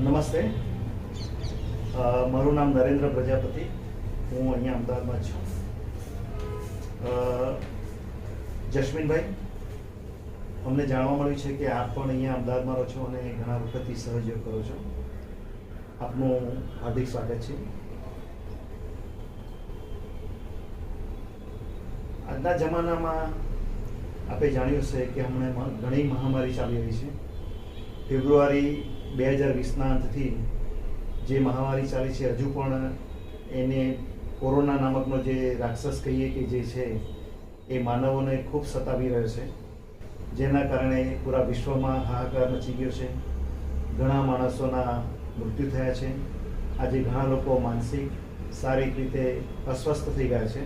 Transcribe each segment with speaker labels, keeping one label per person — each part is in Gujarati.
Speaker 1: નમસ્તે. મારું નામ નરેન્દ્ર પ્રજાપતિ. હું અહીંયા અમદાવાદમાં છું. જસ્મીનભાઈ, અમને જાણવા મળ્યું છે કે આપ પણ અહીંયા અમદાવાદમાં રહો છો અને ઘણા વખતથી સહયોગ કરો છો. આપનું હાર્દિક સ્વાગત છે. આજના જમાનામાં આપણે જાણ્યું છે કે હમણાં ઘણી મહામારી ચાલી રહી છે. ફેબ્રુઆરી 2020ના અંતથી જે મહામારી ચાલી છે, હજુ પણ એને કોરોના નામકનો જે રાક્ષસ કહીએ કે જે છે એ માનવોને ખૂબ સતાવી રહ્યો છે, જેના કારણે પૂરા વિશ્વમાં હાહાકાર મચી ગયો છે. ઘણા માણસોના મૃત્યુ થયા છે. આજે ઘણા લોકો માનસિક શારીરિક રીતે અસ્વસ્થ થઈ ગયા છે.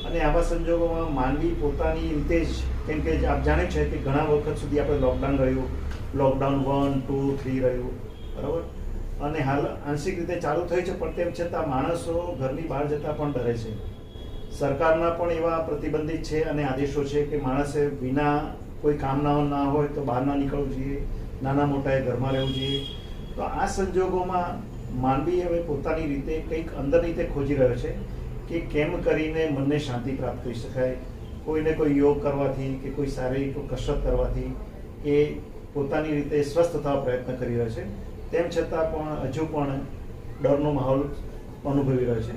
Speaker 1: અને આવા સંજોગોમાં માનવી પોતાની રીતે જ, કેમ કે આપ જાણે છે કે ઘણા વખત સુધી આપણે લોકડાઉન રહ્યું, લોકડાઉન 1, 2, 3 રહ્યું, બરાબર, અને હાલ આંશિક રીતે ચાલુ થયું છે, પણ તેમ છતાં માણસો ઘરની બહાર જતા પણ ડરે છે. સરકારના પણ એવા પ્રતિબંધિત છે અને આદેશો છે કે માણસે વિના કોઈ કામ ના હોય તો બહાર ના નીકળવું જોઈએ, નાના મોટાએ ઘરમાં રહેવું જોઈએ. તો આ સંજોગોમાં માનવી હવે પોતાની રીતે કંઈક અંદર રીતે ખોજી રહ્યો છે કે કેમ કરીને મનને શાંતિ પ્રાપ્ત કરી શકાય. કોઈને કોઈ યોગ કરવાથી કે કોઈ શારીરિક કસરત કરવાથી એ પોતાની રીતે સ્વસ્થ થવા પ્રયત્ન કરી રહ્યો છે. તેમ છતાં પણ હજુ પણ ડરનો માહોલ અનુભવી રહ્યો છે.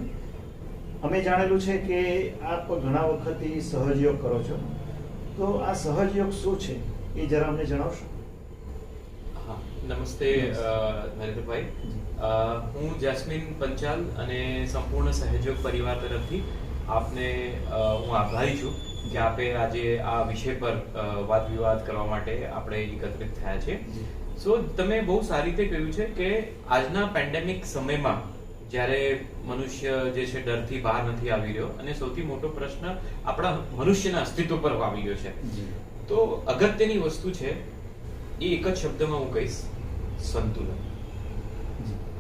Speaker 1: અમે જાણેલું છે કે આપ ઘણા વખતથી સહયોગ કરો છો, તો આ સહયોગ શું છે એ જરા અમને જણાવશો?
Speaker 2: હા, નમસ્તે નરેન્દ્રભાઈ. હું જેસ્મીન પંચાલ અને સંપૂર્ણ સહયોગ પરિવાર તરફથી આપને હું આભારી છું કે આપે આજે આ વિષય પર વાદ વિવાદ કરવા માટે આપણે એકત્રિત થયા છે. સો તમે બહુ સારી રીતે કહ્યું છે કે આજના પેન્ડેમિક સમયમાં જ્યારે મનુષ્ય જે છે ડરથી બહાર નથી આવી રહ્યો અને સૌથી મોટો પ્રશ્ન આપણા મનુષ્યના અસ્તિત્વ પર આવી ગયો છે, તો અગત્યની વસ્તુ છે એ એક જ શબ્દમાં હું કહીશ, સંતુલન.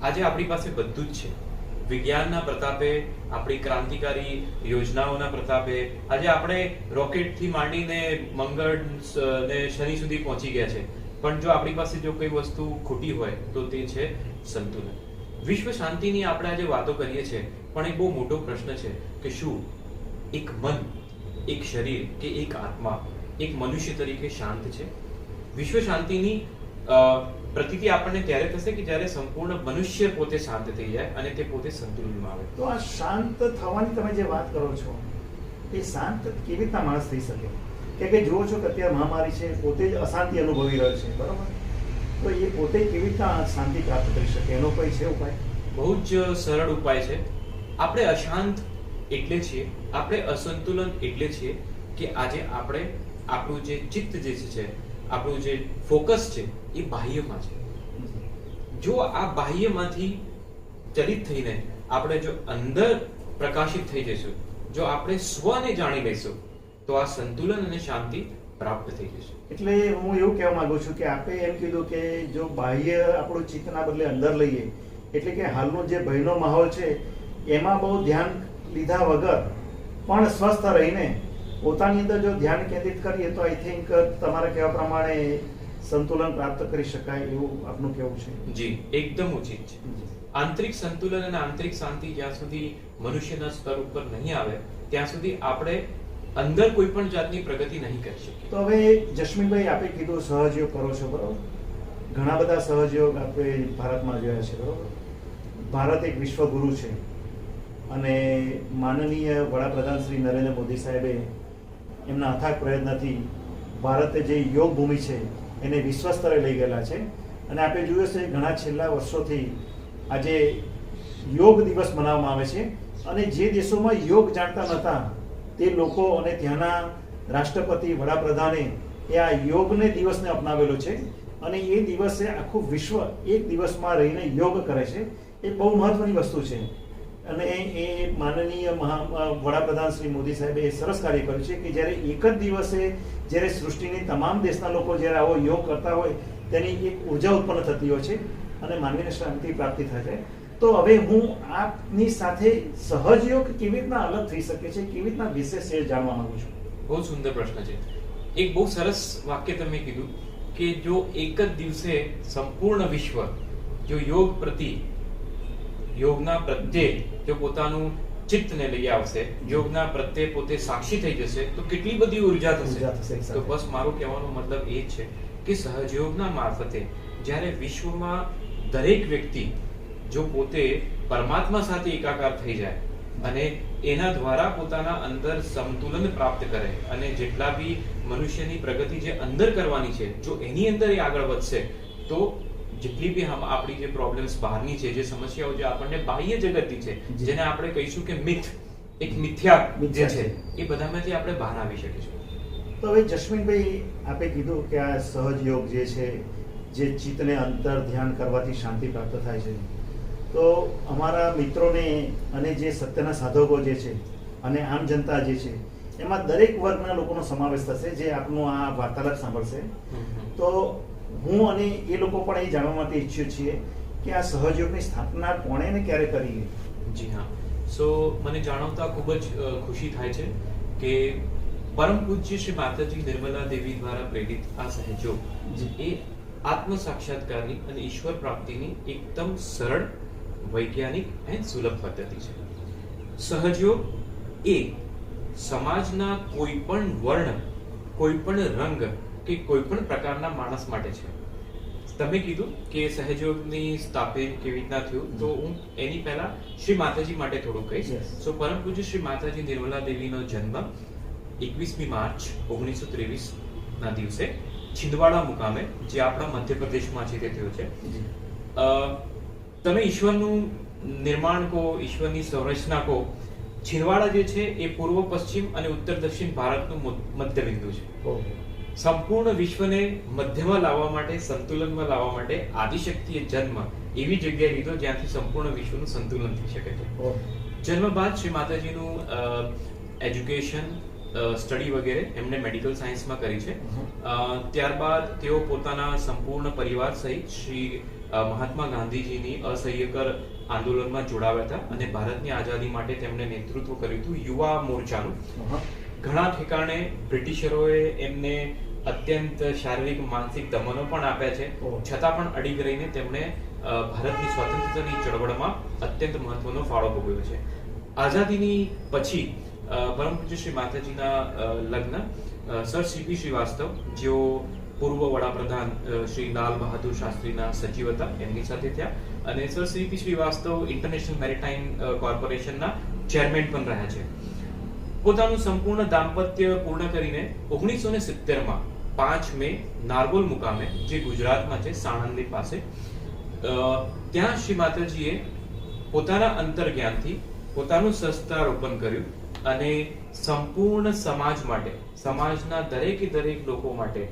Speaker 2: આજે આપણી પાસે બધું જ છે. વિજ્ઞાનના પ્રતાપે, આપણી ક્રાંતિકારી યોજનાઓના પ્રતાપે આજે આપણે રોકેટથી માંડીને મંગળ ને શનિ સુધી પહોંચી ગયા છે. પણ જો આપણી પાસે જો કોઈ વસ્તુ ખોટી હોય તો તે છે સંતુલન. વિશ્વ શાંતિની આપણે આજે વાતો કરીએ છીએ, પણ એક બહુ મોટો પ્રશ્ન છે કે શું એક મન, એક શરીર કે એક આત્મા એક મનુષ્ય તરીકે શાંત છે? વિશ્વ શાંતિની પ્રતીતિ આપણને ત્યારે થશે કે જ્યારે સંપૂર્ણ મનુષ્ય પોતે શાંત થઈ જાય અને તે પોતે સંતુલનમાં આવે.
Speaker 1: તો આ શાંત થવાની તમે જે વાત કરો છો, એ શાંત કેવી રીતના માણસ થઈ શકે? કે જુઓ છો કે અત્યારે મહામારી છે, પોતે જ અશાંતિ અનુભવી રહ્યો છે, બરાબર, તો એ પોતે કેવી રીતના શાંતિ પ્રાપ્ત કરી શકે? એનો કોઈ છે ઉપાય?
Speaker 2: બહુ જ સરળ ઉપાય છે. આપણે અશાંત એટલે છીએ, આપણે અસંતુલન એટલે છીએ કે આજે આપણે આપણું જે ચિત્ત જે છે, આપણું જે ફોકસ છે એ બાહ્યમાં છે. જો આ બાહ્યમાંથી ચલિત થઈને આપણે જો અંદર પ્રકાશિત થઈ જઈશું, જો આપણે સ્વને જાણી લઈશું, તો આ સંતુલન અને શાંતિ પ્રાપ્ત થઈ જશે.
Speaker 1: એટલે હું એવું કહેવા માંગુ છું કે આપણે એમ કીધું કે જો બાહ્ય આપણું ચિત્તના બદલે અંદર લઈએ, એટલે કે હાલનો જે ભયનો માહોલ છે એમાં બહુ ધ્યાન લીધા વગર પણ સ્વસ્થ રહીને પોતાની અંદર જો ધ્યાન કેન્દ્રિત કરીએ તો આઈ થિંક તમારા કહેવા પ્રમાણે સંતુલન પ્રાપ્ત કરી શકાય, એવું આપનું કહેવું છે?
Speaker 2: જી, એકદમ ઉચિત છે. આંતરિક સંતુલન અને આંતરિક શાંતિ જ્યાં સુધી મનુષ્યના સ્તર ઉપર નહીં આવે ત્યાં સુધી આપણે અંદર કોઈ પણ જાતની પ્રગતિ નહીં કરી શકીએ.
Speaker 1: તો હવે જસ્મીનભાઈ, આપે કીધું સહયોગ કરો છો, બરોબર, ઘણા બધા સહયોગ આપણે ભારતમાં જોયા છે, બરોબર. ભારત એક વિશ્વગુરુ છે અને માનનીય વડાપ્રધાન શ્રી નરેન્દ્ર મોદી સાહેબે એમના અથાગ પ્રયત્નથી ભારતે જે યોગ ભૂમિ છે એને વિશ્વ સ્તરે લઈ ગયેલા છે. અને આપણે જોયું છે ઘણા છેલ્લા વર્ષોથી આજે યોગ દિવસ મનાવવામાં આવે છે અને જે દેશોમાં યોગ જાણતા નહોતા તે લોકો અને ત્યાંના રાષ્ટ્રપતિ, વડાપ્રધાને એ આ યોગને દિવસને અપનાવેલો છે અને એ દિવસે આખું વિશ્વ એક દિવસમાં રહીને યોગ કરે છે. એ બહુ મહત્વની વસ્તુ છે અને એ માનનીય વડાપ્રધાન શ્રી મોદી સાહેબે એ સરસ કાર્ય કર્યું છે કે જ્યારે એક જ દિવસે જ્યારે સૃષ્ટિની તમામ દેશના લોકો જ્યારે આવો યોગ કરતા હોય તેની એક ઉર્જા ઉત્પન્ન થતી હોય છે અને માનવીને શાંતિ પ્રાપ્તિ થાય છે. તો હવે હું આપની સાથે સહયોગ કેવી રીતના અલગ થઈ શકે છે, કેવી રીતના વિશેષ છે જાણવા માંગુ છું.
Speaker 2: બહુ સુંદર પ્રશ્ન છે. એક બહુ સરસ વાક્ય તમે કીધું કે જો એક જ દિવસે સંપૂર્ણ વિશ્વ જો યોગના પ્રત્યે જો પોતાનું ચિત્તને લઈ આવશે, યોગના પ્રત્યે પોતે સાક્ષી થઈ જશે તો કેટલી બધી ઉર્જા થશે. તો બસ મારું કહેવાનો મતલબ એ છે કે સહજયોગના મારફતે જ્યારે વિશ્વમાં દરેક વ્યક્તિ જો પોતે પરમાત્મા સાથે એકાકાર થઈ જાય અને એના દ્વારા પોતાના અંદર સંતુલન પ્રાપ્ત કરે અને જેટલા બી મનુષ્યની પ્રગતિ જે અંદર કરવાની છે જો એની અંદર એ આગળ વધશે તો જેટલી બી આપણી જે પ્રોબ્લેમ્સ બહારની છે, જે સમસ્યાઓ જે આપણને બાહ્ય જગતની છે, જેને આપણે કહીશું કે મિથ, એક મિથ્યા જે છે, એ બધામાંથી આપણે બહાર આવી શકીશું.
Speaker 1: તો હવે જસ્મીનભાઈ આપે કીધું કે આ સહજ યોગ જે છે, જે ચિત્તને અંતર ધ્યાન કરવાથી શાંતિ પ્રાપ્ત થાય છે, તો અમારા મિત્રોને અને જે સત્યના સાધકો જે છે અને આમ જનતા જે છે એમાં દરેક વર્ગના લોકોનો સમાવેશ થશે જે આપનું આ વાર્તાલાપ સાંભળશે. તો હું અને એ લોકો પણ એ જાણવા માટે ઈચ્છીએ છીએ કે આ સહયોગની સ્થાપના કોણે ને ક્યારે કરી.
Speaker 2: જી હા, સો મને જણાવતા ખૂબ જ ખુશી થાય છે કે પરમ પૂજ્ય શ્રી માતાજી નિર્મલા દેવી દ્વારા પ્રેરિત આ સહયોગ એ આત્મ સાક્ષાત્કારની અને ઈશ્વર પ્રાપ્તિની એકદમ સરળ, વૈજ્ઞાનિક અને સુલભ પદ્ધતિ છે. સહયોગ એ સમાજના કોઈ પણ વર્ણ, કોઈ પણ રંગ કે કોઈ પણ પ્રકારના માણસ માટે છે. તમે કીધું કે સહયોગની સ્થાપન કેવી રીતના થયું, તો હું એની પહેલા શ્રી માતાજી માટે થોડું કહીશ. સો પરમ પૂજ્ય શ્રી માતાજી નિર્મલા દેવીનો જન્મ 21મી માર્ચ 1923 ના દિવસે છિંદવાડા મુકામે, જે આપણા મધ્યપ્રદેશમાં છે, તે થયો છે. તમે ઈશ્વરનું નિર્માણ કહો, ઈશ્વરની સંરચના કહો, છિંદવાડા જે છે એ પૂર્વ પશ્ચિમ અને ઉત્તર દક્ષિણ ભારતનું મધ્ય બિંદુ છે. સંપૂર્ણ વિશ્વને મધ્યમાં લાવવા માટે, સંતુલનમાં લાવવા માટે આદિશક્તિએ જન્મ એવી જગ્યાએ લીધો જ્યાંથી સંપૂર્ણ વિશ્વનું સંતુલન થઈ શકે છે. જન્મ બાદ શ્રી માતાજીનું એજ્યુકેશન, સ્ટડી વગેરે એમને મેડિકલ સાયન્સમાં કરી છે. ત્યારબાદ તેઓ પોતાના સંપૂર્ણ પરિવાર સહિત શ્રી મહાત્મા ગાંધીજીની અસહ્યકર આંદોલનમાં જોડાવ્યા હતા અને ભારતની આઝાદી માટે તેમણે નેતૃત્વ કર્યું હતું યુવા મોરચાનું. ઘણા ઠેકાણે બ્રિટિશરોએ એમને અત્યંત શારીરિક, માનસિક દમનો પણ આપ્યા છે, છતાં પણ અડીગ રહીને તેમણે ભારતની સ્વતંત્રતાની ચળવળમાં અત્યંત મહત્વનો ફાળો ભોગવ્યો છે. આઝાદીની પછી પરમ પૂજ્ય શ્રી માતાજીના લગ્ન સર સીપી શ્રીવાસ્તવ, જેઓ પૂર્વ વડાપ્રધાન શ્રી લાલ બહાદુર શાસ્ત્રીના સચિવ હતા, એમની સાથે થયા અને sir CP Shrivastava International Maritime કોર્પોરેશનના ચેરમેન પણ રહ્યા છે. પોતાનું સંપૂર્ણ દાંપત્ય પૂર્ણ કરીને 1970માં 5 મે નારગોલ મુકામે, જે ગુજરાતમાં છે, સાણંદની પાસે, ત્યાં શ્રી માતાજીએ પોતાના અંતર્જ્ઞાનથી પોતાનું સહસ્ત્રારોપણ કર્યું અને સંપૂર્ણ સમાજ માટે, સમાજના દરેકે દરેક લોકો માટે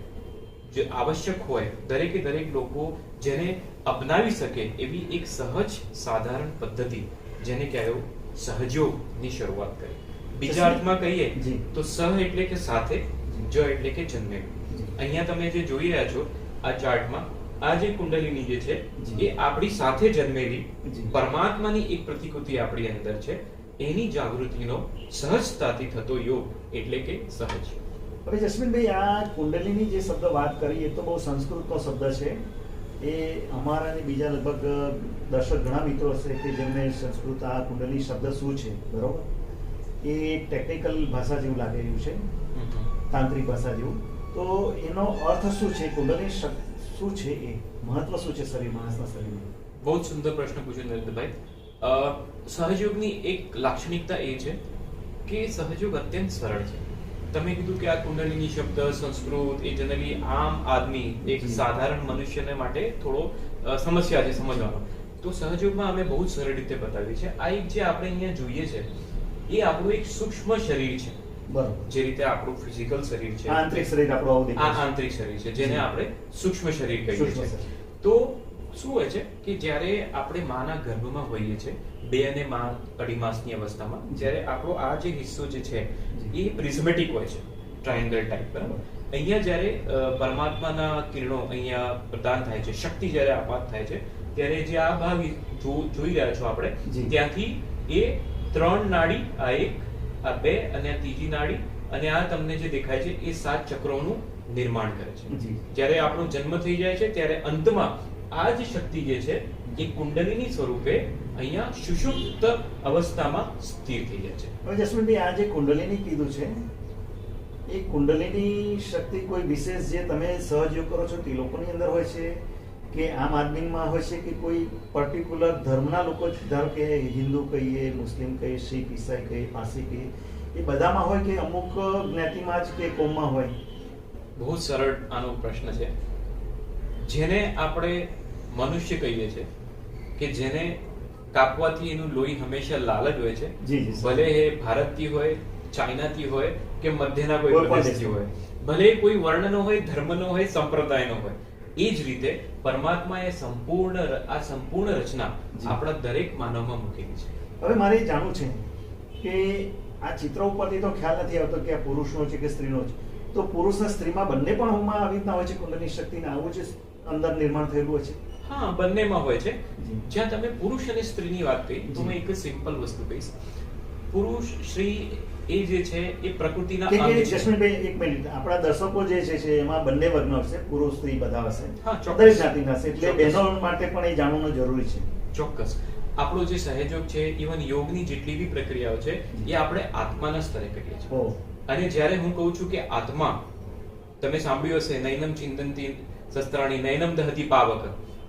Speaker 2: જે આવશ્યક હોય, દરેકે દરેક લોકો જેને અપનાવી શકે એવી એક સહજ, સાધારણ પદ્ધતિ, જેને કહેવાય સહયોગની શરૂઆત કરી. બીજા અર્થમાં કહીએ તો સહ એટલે કે સાથે, જ એટલે કે જન્મેલું. અહીંયા તમે જે જોઈ રહ્યા છો આ ચાર્ટમાં, આ જે કુંડલિની જે છે એ આપણી સાથે જન્મેલી પરમાત્માની એક પ્રતિકૃતિ આપણી અંદર છે, એની જાગૃતિનો સહજતાથી થતો યોગ એટલે કે સહજ.
Speaker 1: હવે જસ્મીનભાઈ, આ કુંડલિની જે શબ્દ વાત કરી એ તો બહુ સંસ્કૃતનો શબ્દ છે. એ અમારા અને બીજા લગભગ દર્શક ઘણા મિત્રો હશે કે જેમને સંસ્કૃત આ કુંડલી શબ્દ શું છે, બરોબર, એ ટેકનિકલ ભાષા જેવું લાગે રહ્યું છે, તાંત્રિક ભાષા જેવું. તો એનો અર્થ શું છે, કુંડલી શું છે, એ મહત્વ શું છે શરીર, માણસના શરીરમાં?
Speaker 2: બહુ જ સુંદર પ્રશ્ન પૂછ્યો નરેન્દ્રભાઈ. સહયોગની એક લાક્ષણિકતા એ છે કે સહયોગ અત્યંત સરળ છે. તમે કીધું કે આ કુંડલિની શબ્દ સંસ્કૃત એ જનરલી આમ આદમી, એક સાધારણ મનુષ્યને માટે થોડો સમસ્યા છે સમજવાનો. તો સહયોગમાં અમે બહુ જ સરળ રીતે બતાવી છે. આ એક જે આપણે અહીંયા જોઈએ છે એ આપણું એક સૂક્ષ્મ શરીર છે, બરાબર, જે રીતે આપણું ફિઝિકલ શરીર છે,
Speaker 1: આંતરિક શરીર આપણું આવું દેખાય છે,
Speaker 2: આ આંતરિક શરીર છે, જેને આપણે સૂક્ષ્મ શરીર કહીએ છીએ. તો શું હોય છે કે જ્યારે આપણે માના ગર્ભમાં હોઈએ છીએ 2 અને 2.5 માસની અવસ્થામાં, જ્યારે આપણો આ જે હિસ્સો જે છે એ પ્રિઝમેટિક હોય છે, ટ્રાયેંગલ ટાઈપ, બરાબર. અહીંયા જ્યારે પરમાત્માના કિરણો અહીંયા પ્રદાન થાય છે, શક્તિ જ્યારે આપાત થાય છે, ત્યારે જે આ ભાગ જોઈ રહ્યા છો આપણે, ત્યાંથી એ 3 નાડી, આ 1, આ 2 અને આ ત્રીજી નાડી, અને આ તમને જે દેખાય છે એ 7 ચક્રોનું નિર્માણ કરે છે. જ્યારે આપણો જન્મ થઈ જાય છે ત્યારે અંતમાં આ જે શક્તિ જે છે એ કુંડલીની સ્વરૂપે અહીંયા સુષુપ્ત અવસ્થામાં સ્થિર થઈ જાય છે.
Speaker 1: હવે જસમીનભાઈ, આ જે કુંડલીની કીધું છે, એ કુંડલીની શક્તિ કોઈ વિશેષ જે તમે સહયોગ કરો છો તે લોકોની અંદર હોય છે કે આમ આદમીમાં હોય છે કે કોઈ પર્ટિક્યુલર ધર્મના લોકો, ધારો કે હિન્દુ કહીએ, મુસ્લિમ કહીએ, શીખ, ઈસાઈ કહીએ, પારસી કહીએ, એ બધામાં હોય કે અમુક જ્ઞાતિમાં જ કે કોમમાં હોય?
Speaker 2: બહુ સરળ આનો પ્રશ્ન છે. જેને આપણે મનુષ્ય કહીએ છીએ કે જેને કાપવાથી એનું લોહી હંમેશા લાલ જ હોય છે, ભલે એ ભારતથી હોય, ચાઇનાથી હોય કે મધ્યના કોઈ પ્રદેશથી હોય, ભલે કોઈ વર્ણનો હોય, ધર્મનો હોય, સંપ્રદાયનો હોય, એ જ રીતે પરમાત્મા એ સંપૂર્ણ રચના આપણા દરેક માનવમાં મૂકેલી છે.
Speaker 1: હવે મારે એ જાણવું છે કે આ ચિત્ર ઉપરથી તો ખ્યાલ નથી આવતો કે આ પુરુષનો છે કે સ્ત્રીનો છે, તો પુરુષ અને સ્ત્રીમાં બંને પણ હોમાં આવી રીતના હોય છે કુંડલીની શક્તિને આવું જ અંદર નિર્માણ થયેલું હોય છે?
Speaker 2: હા, બંનેમાં હોય છે. જ્યાં તમે પુરુષ અને સ્ત્રીની વાત કરી તો હું એક સિમ્પલ વસ્તુ કહીશ. પુરુષ શ્રી એ જે છે એ પ્રકૃતિના અંગ છે.
Speaker 1: જસમીનભાઈ, એક મિનિટ, આપણા દર્શકો જે છે એમાં બંને વર્ગનો હશે, પુરુષ સ્ત્રી બધા હશે, દરેક જાતિના હશે, એટલે બહેનો માટે પણ એ જાણવું જરૂરી છે.
Speaker 2: ચોક્કસ. આપણો જે સહયોગ છે, ઇવન યોગની જેટલી બી પ્રક્રિયાઓ છે એ આપણે આત્માના સ્તરે કરીએ છીએ. અને જ્યારે હું કહું છું કે આત્મા, તમે સાંભળ્યું હશે નૈનમ ચિંતનતી શસ્ત્રાણી નૈનમ દહતી પાવક,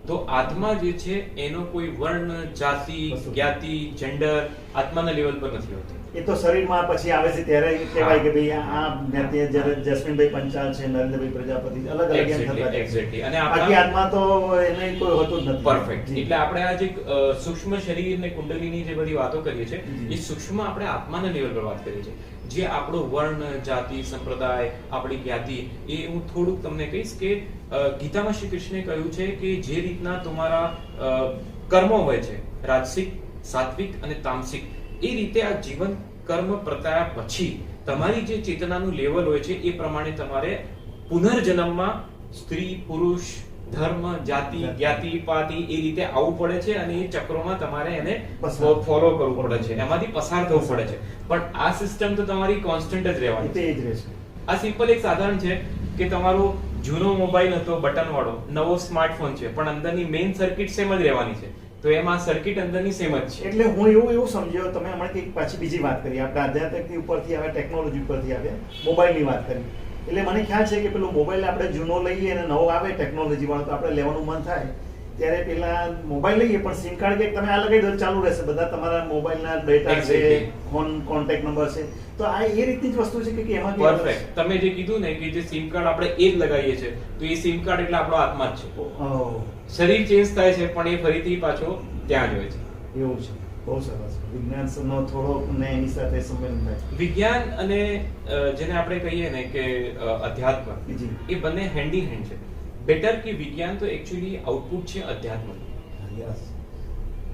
Speaker 2: તો આત્મા જે છે એનો કોઈ વર્ણ, જાતિ, જ્ઞાતિ, જેન્ડર આત્માના લેવલ પર નથી હોતી.
Speaker 1: એ તો શરીરમાં પછી આવે છે ત્યારે કહેવાય કે ભાઈ આ જ્ઞાતિ, જસમીનભાઈ પંચાલ છે, નરેન્દ્રભાઈ પ્રજાપતિ, અલગ અલગ એમ થતા
Speaker 2: એક્ઝેક્ટલી. અને
Speaker 1: બાકી આત્મા તો એને કોઈ હોતું જ નથી.
Speaker 2: પરફેક્ટ. એટલે આપણે આ જે સૂક્ષ્મ શરીર ને કુંડલીની જે બધી વાતો કરીએ છીએ, એ સૂક્ષ્મ આપણે આત્માના લેવલ પર વાત કરીએ છીએ. જે આપણો વર્ણ, જાતિ, સંપ્રદાય, આપણી જ્ઞાતિ, એ હું થોડુંક તમને કહીશ કે ગીતામાં શ્રી કૃષ્ણે કહ્યું છે કે જે રીતના તમારા કર્મો હોય છે, રાજસિક, સાત્વિક અને તામસિક, એ રીતે આ જીવન કર્મ પ્રત્યા પછી તમારી જે ચેતનાનું લેવલ હોય છે એ પ્રમાણે તમારે પુનર્જન્મમાં સ્ત્રી, પુરુષ, ધર્મ, જાતિ, જ્ઞાતિ, પાતિ એ રીતે આવવું પડે છે અને એ ચક્રોમાં તમારે એને ફોલો કરવું પડે છે, એમાંથી પસાર થવું પડે છે. પણ આ સિસ્ટમ તો તમારી કોન્સ્ટન્ટ જ રહેવાની છે. આ સિમ્પલ એક સાધારણ છે કે તમારો જૂનો મોબાઈલ હતો બટન વાળો, નવો સ્માર્ટફોન છે, પણ અંદરની મેઇન સર્કિટ સેમ જ રહેવાની છે. તો એમાં સર્કિટ અંદરની સેમ જ છે.
Speaker 1: એટલે હું એવું સમજ્યો, તમે હમણાં કંઈક પાછી બીજી વાત કરી, આપણે આધ્યાત્મિક ઉપરથી આવે, ટેકનોલોજી ઉપરથી આવે, મોબાઈલની વાત કરી, એટલે મને ખ્યાલ છે કે પેલો મોબાઈલ આપણે જૂનો લઈએ અને નવો આવે ટેકનોલોજી વાળો, તો આપણે લેવાનું મન થાય ત્યારે પેલા મોબાઈલ લઈએ, પણ સિમ કાર્ડ કે તમે આ લગાવી દો ચાલુ રહેશે, બધા તમારા મોબાઈલના ડેટા છે, ફોન કોન્ટેક્ટ નંબર છે, તો આ એ રીતની જ વસ્તુ છે કે એમાં
Speaker 2: પરફેક્ટ. તમે જે કીધું ને કે જે સિમ કાર્ડ આપણે એ જ લગાવીએ છીએ, તો એ સિમ કાર્ડ એટલે આપણો આત્મા જ છે. શરીર ચેન્જ થાય છે પણ એ ફરીથી પાછો ત્યાં જ હોય છે.
Speaker 1: એવું છે. બહુ સરસ. વિજ્ઞાનનો થોડો ને એની સાથે સંમેલન થાય.
Speaker 2: વિજ્ઞાન અને જેને આપણે કહીએ ને કે અધ્યાત્મ, એ બંને હેન્ડ ઇન હેન્ડ છે. બેટર કે વિજ્ઞાન તો એકચ્યુઅલી આઉટપુટ છે અધ્યાત્મ.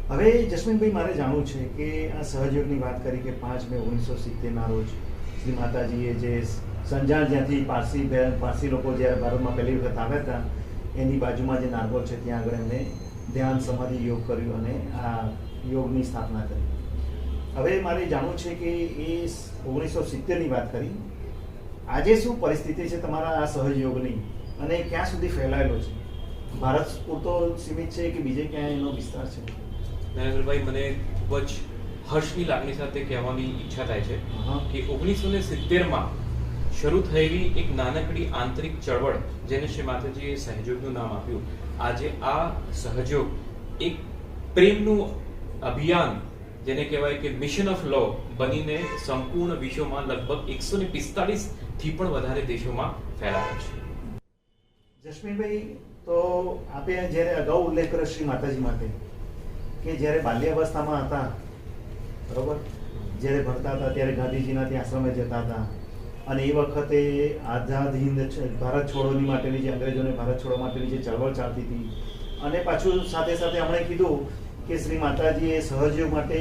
Speaker 1: હવે જસ્મીનભાઈ, મારે જાણવું છે કે આ સહયોગની વાત કરી કે 5 મે 1970 ના રોજ શ્રી માતાજીએ જે સંજાણ, જ્યાંથી પારસી લોકો જ્યારે ભારતમાં પહેલી વખત આવ્યા હતા, એની બાજુમાં જે નારગોલ છે ત્યાં આગળ એમને ધ્યાન, સમાધિ, યોગ કર્યું અને આ યોગની સ્થાપના કરી. હવે મારે જાણવું છે કે એ 1970ની વાત કરી, આજે શું પરિસ્થિતિ છે તમારા આ સહયોગની અને ક્યાં સુધી ફેલાયેલો છે? ભારત પૂરતો સીમિત છે કે બીજે ક્યાંય એનો વિસ્તાર છે?
Speaker 2: નરેન્દ્રભાઈ, મને ખૂબ જ હર્ષની લાગણી સાથે કહેવાની ઈચ્છા થાય છે કે 1970માં શરૂ થયેલી એક નાનકડી આંતરિક ચળવળ, જેને શ્રી માતાજીએ સહયોગનું નામ આપ્યું, આજે આ સહયોગ એક પ્રેમનું અભિયાન, જેને કહેવાય કે મિશન ઓફ લવ બનીને સંપૂર્ણ વિશ્વમાં લગભગ 145 થી પણ વધારે દેશોમાં ફેલાયો છે.
Speaker 1: જસ્મીનભાઈ, તો આપે જ્યારે અગાઉ ઉલ્લેખ કર્યો શ્રી માતાજી માટે કે જ્યારે બાલ્યાવસ્થામાં હતા, બરોબર, જ્યારે ભણતા હતા ત્યારે ગાંધીજીના ત્યાં આશ્રમે જતા હતા અને એ વખતે આઝાદ હિન્દ ભારત છોડોની માટેની જે અંગ્રેજોને ભારત છોડવા માટેની જે ચળવળ ચાલતી હતી, અને પાછું સાથે સાથે હમણાં કીધું કે શ્રી માતાજીએ સહયોગ માટે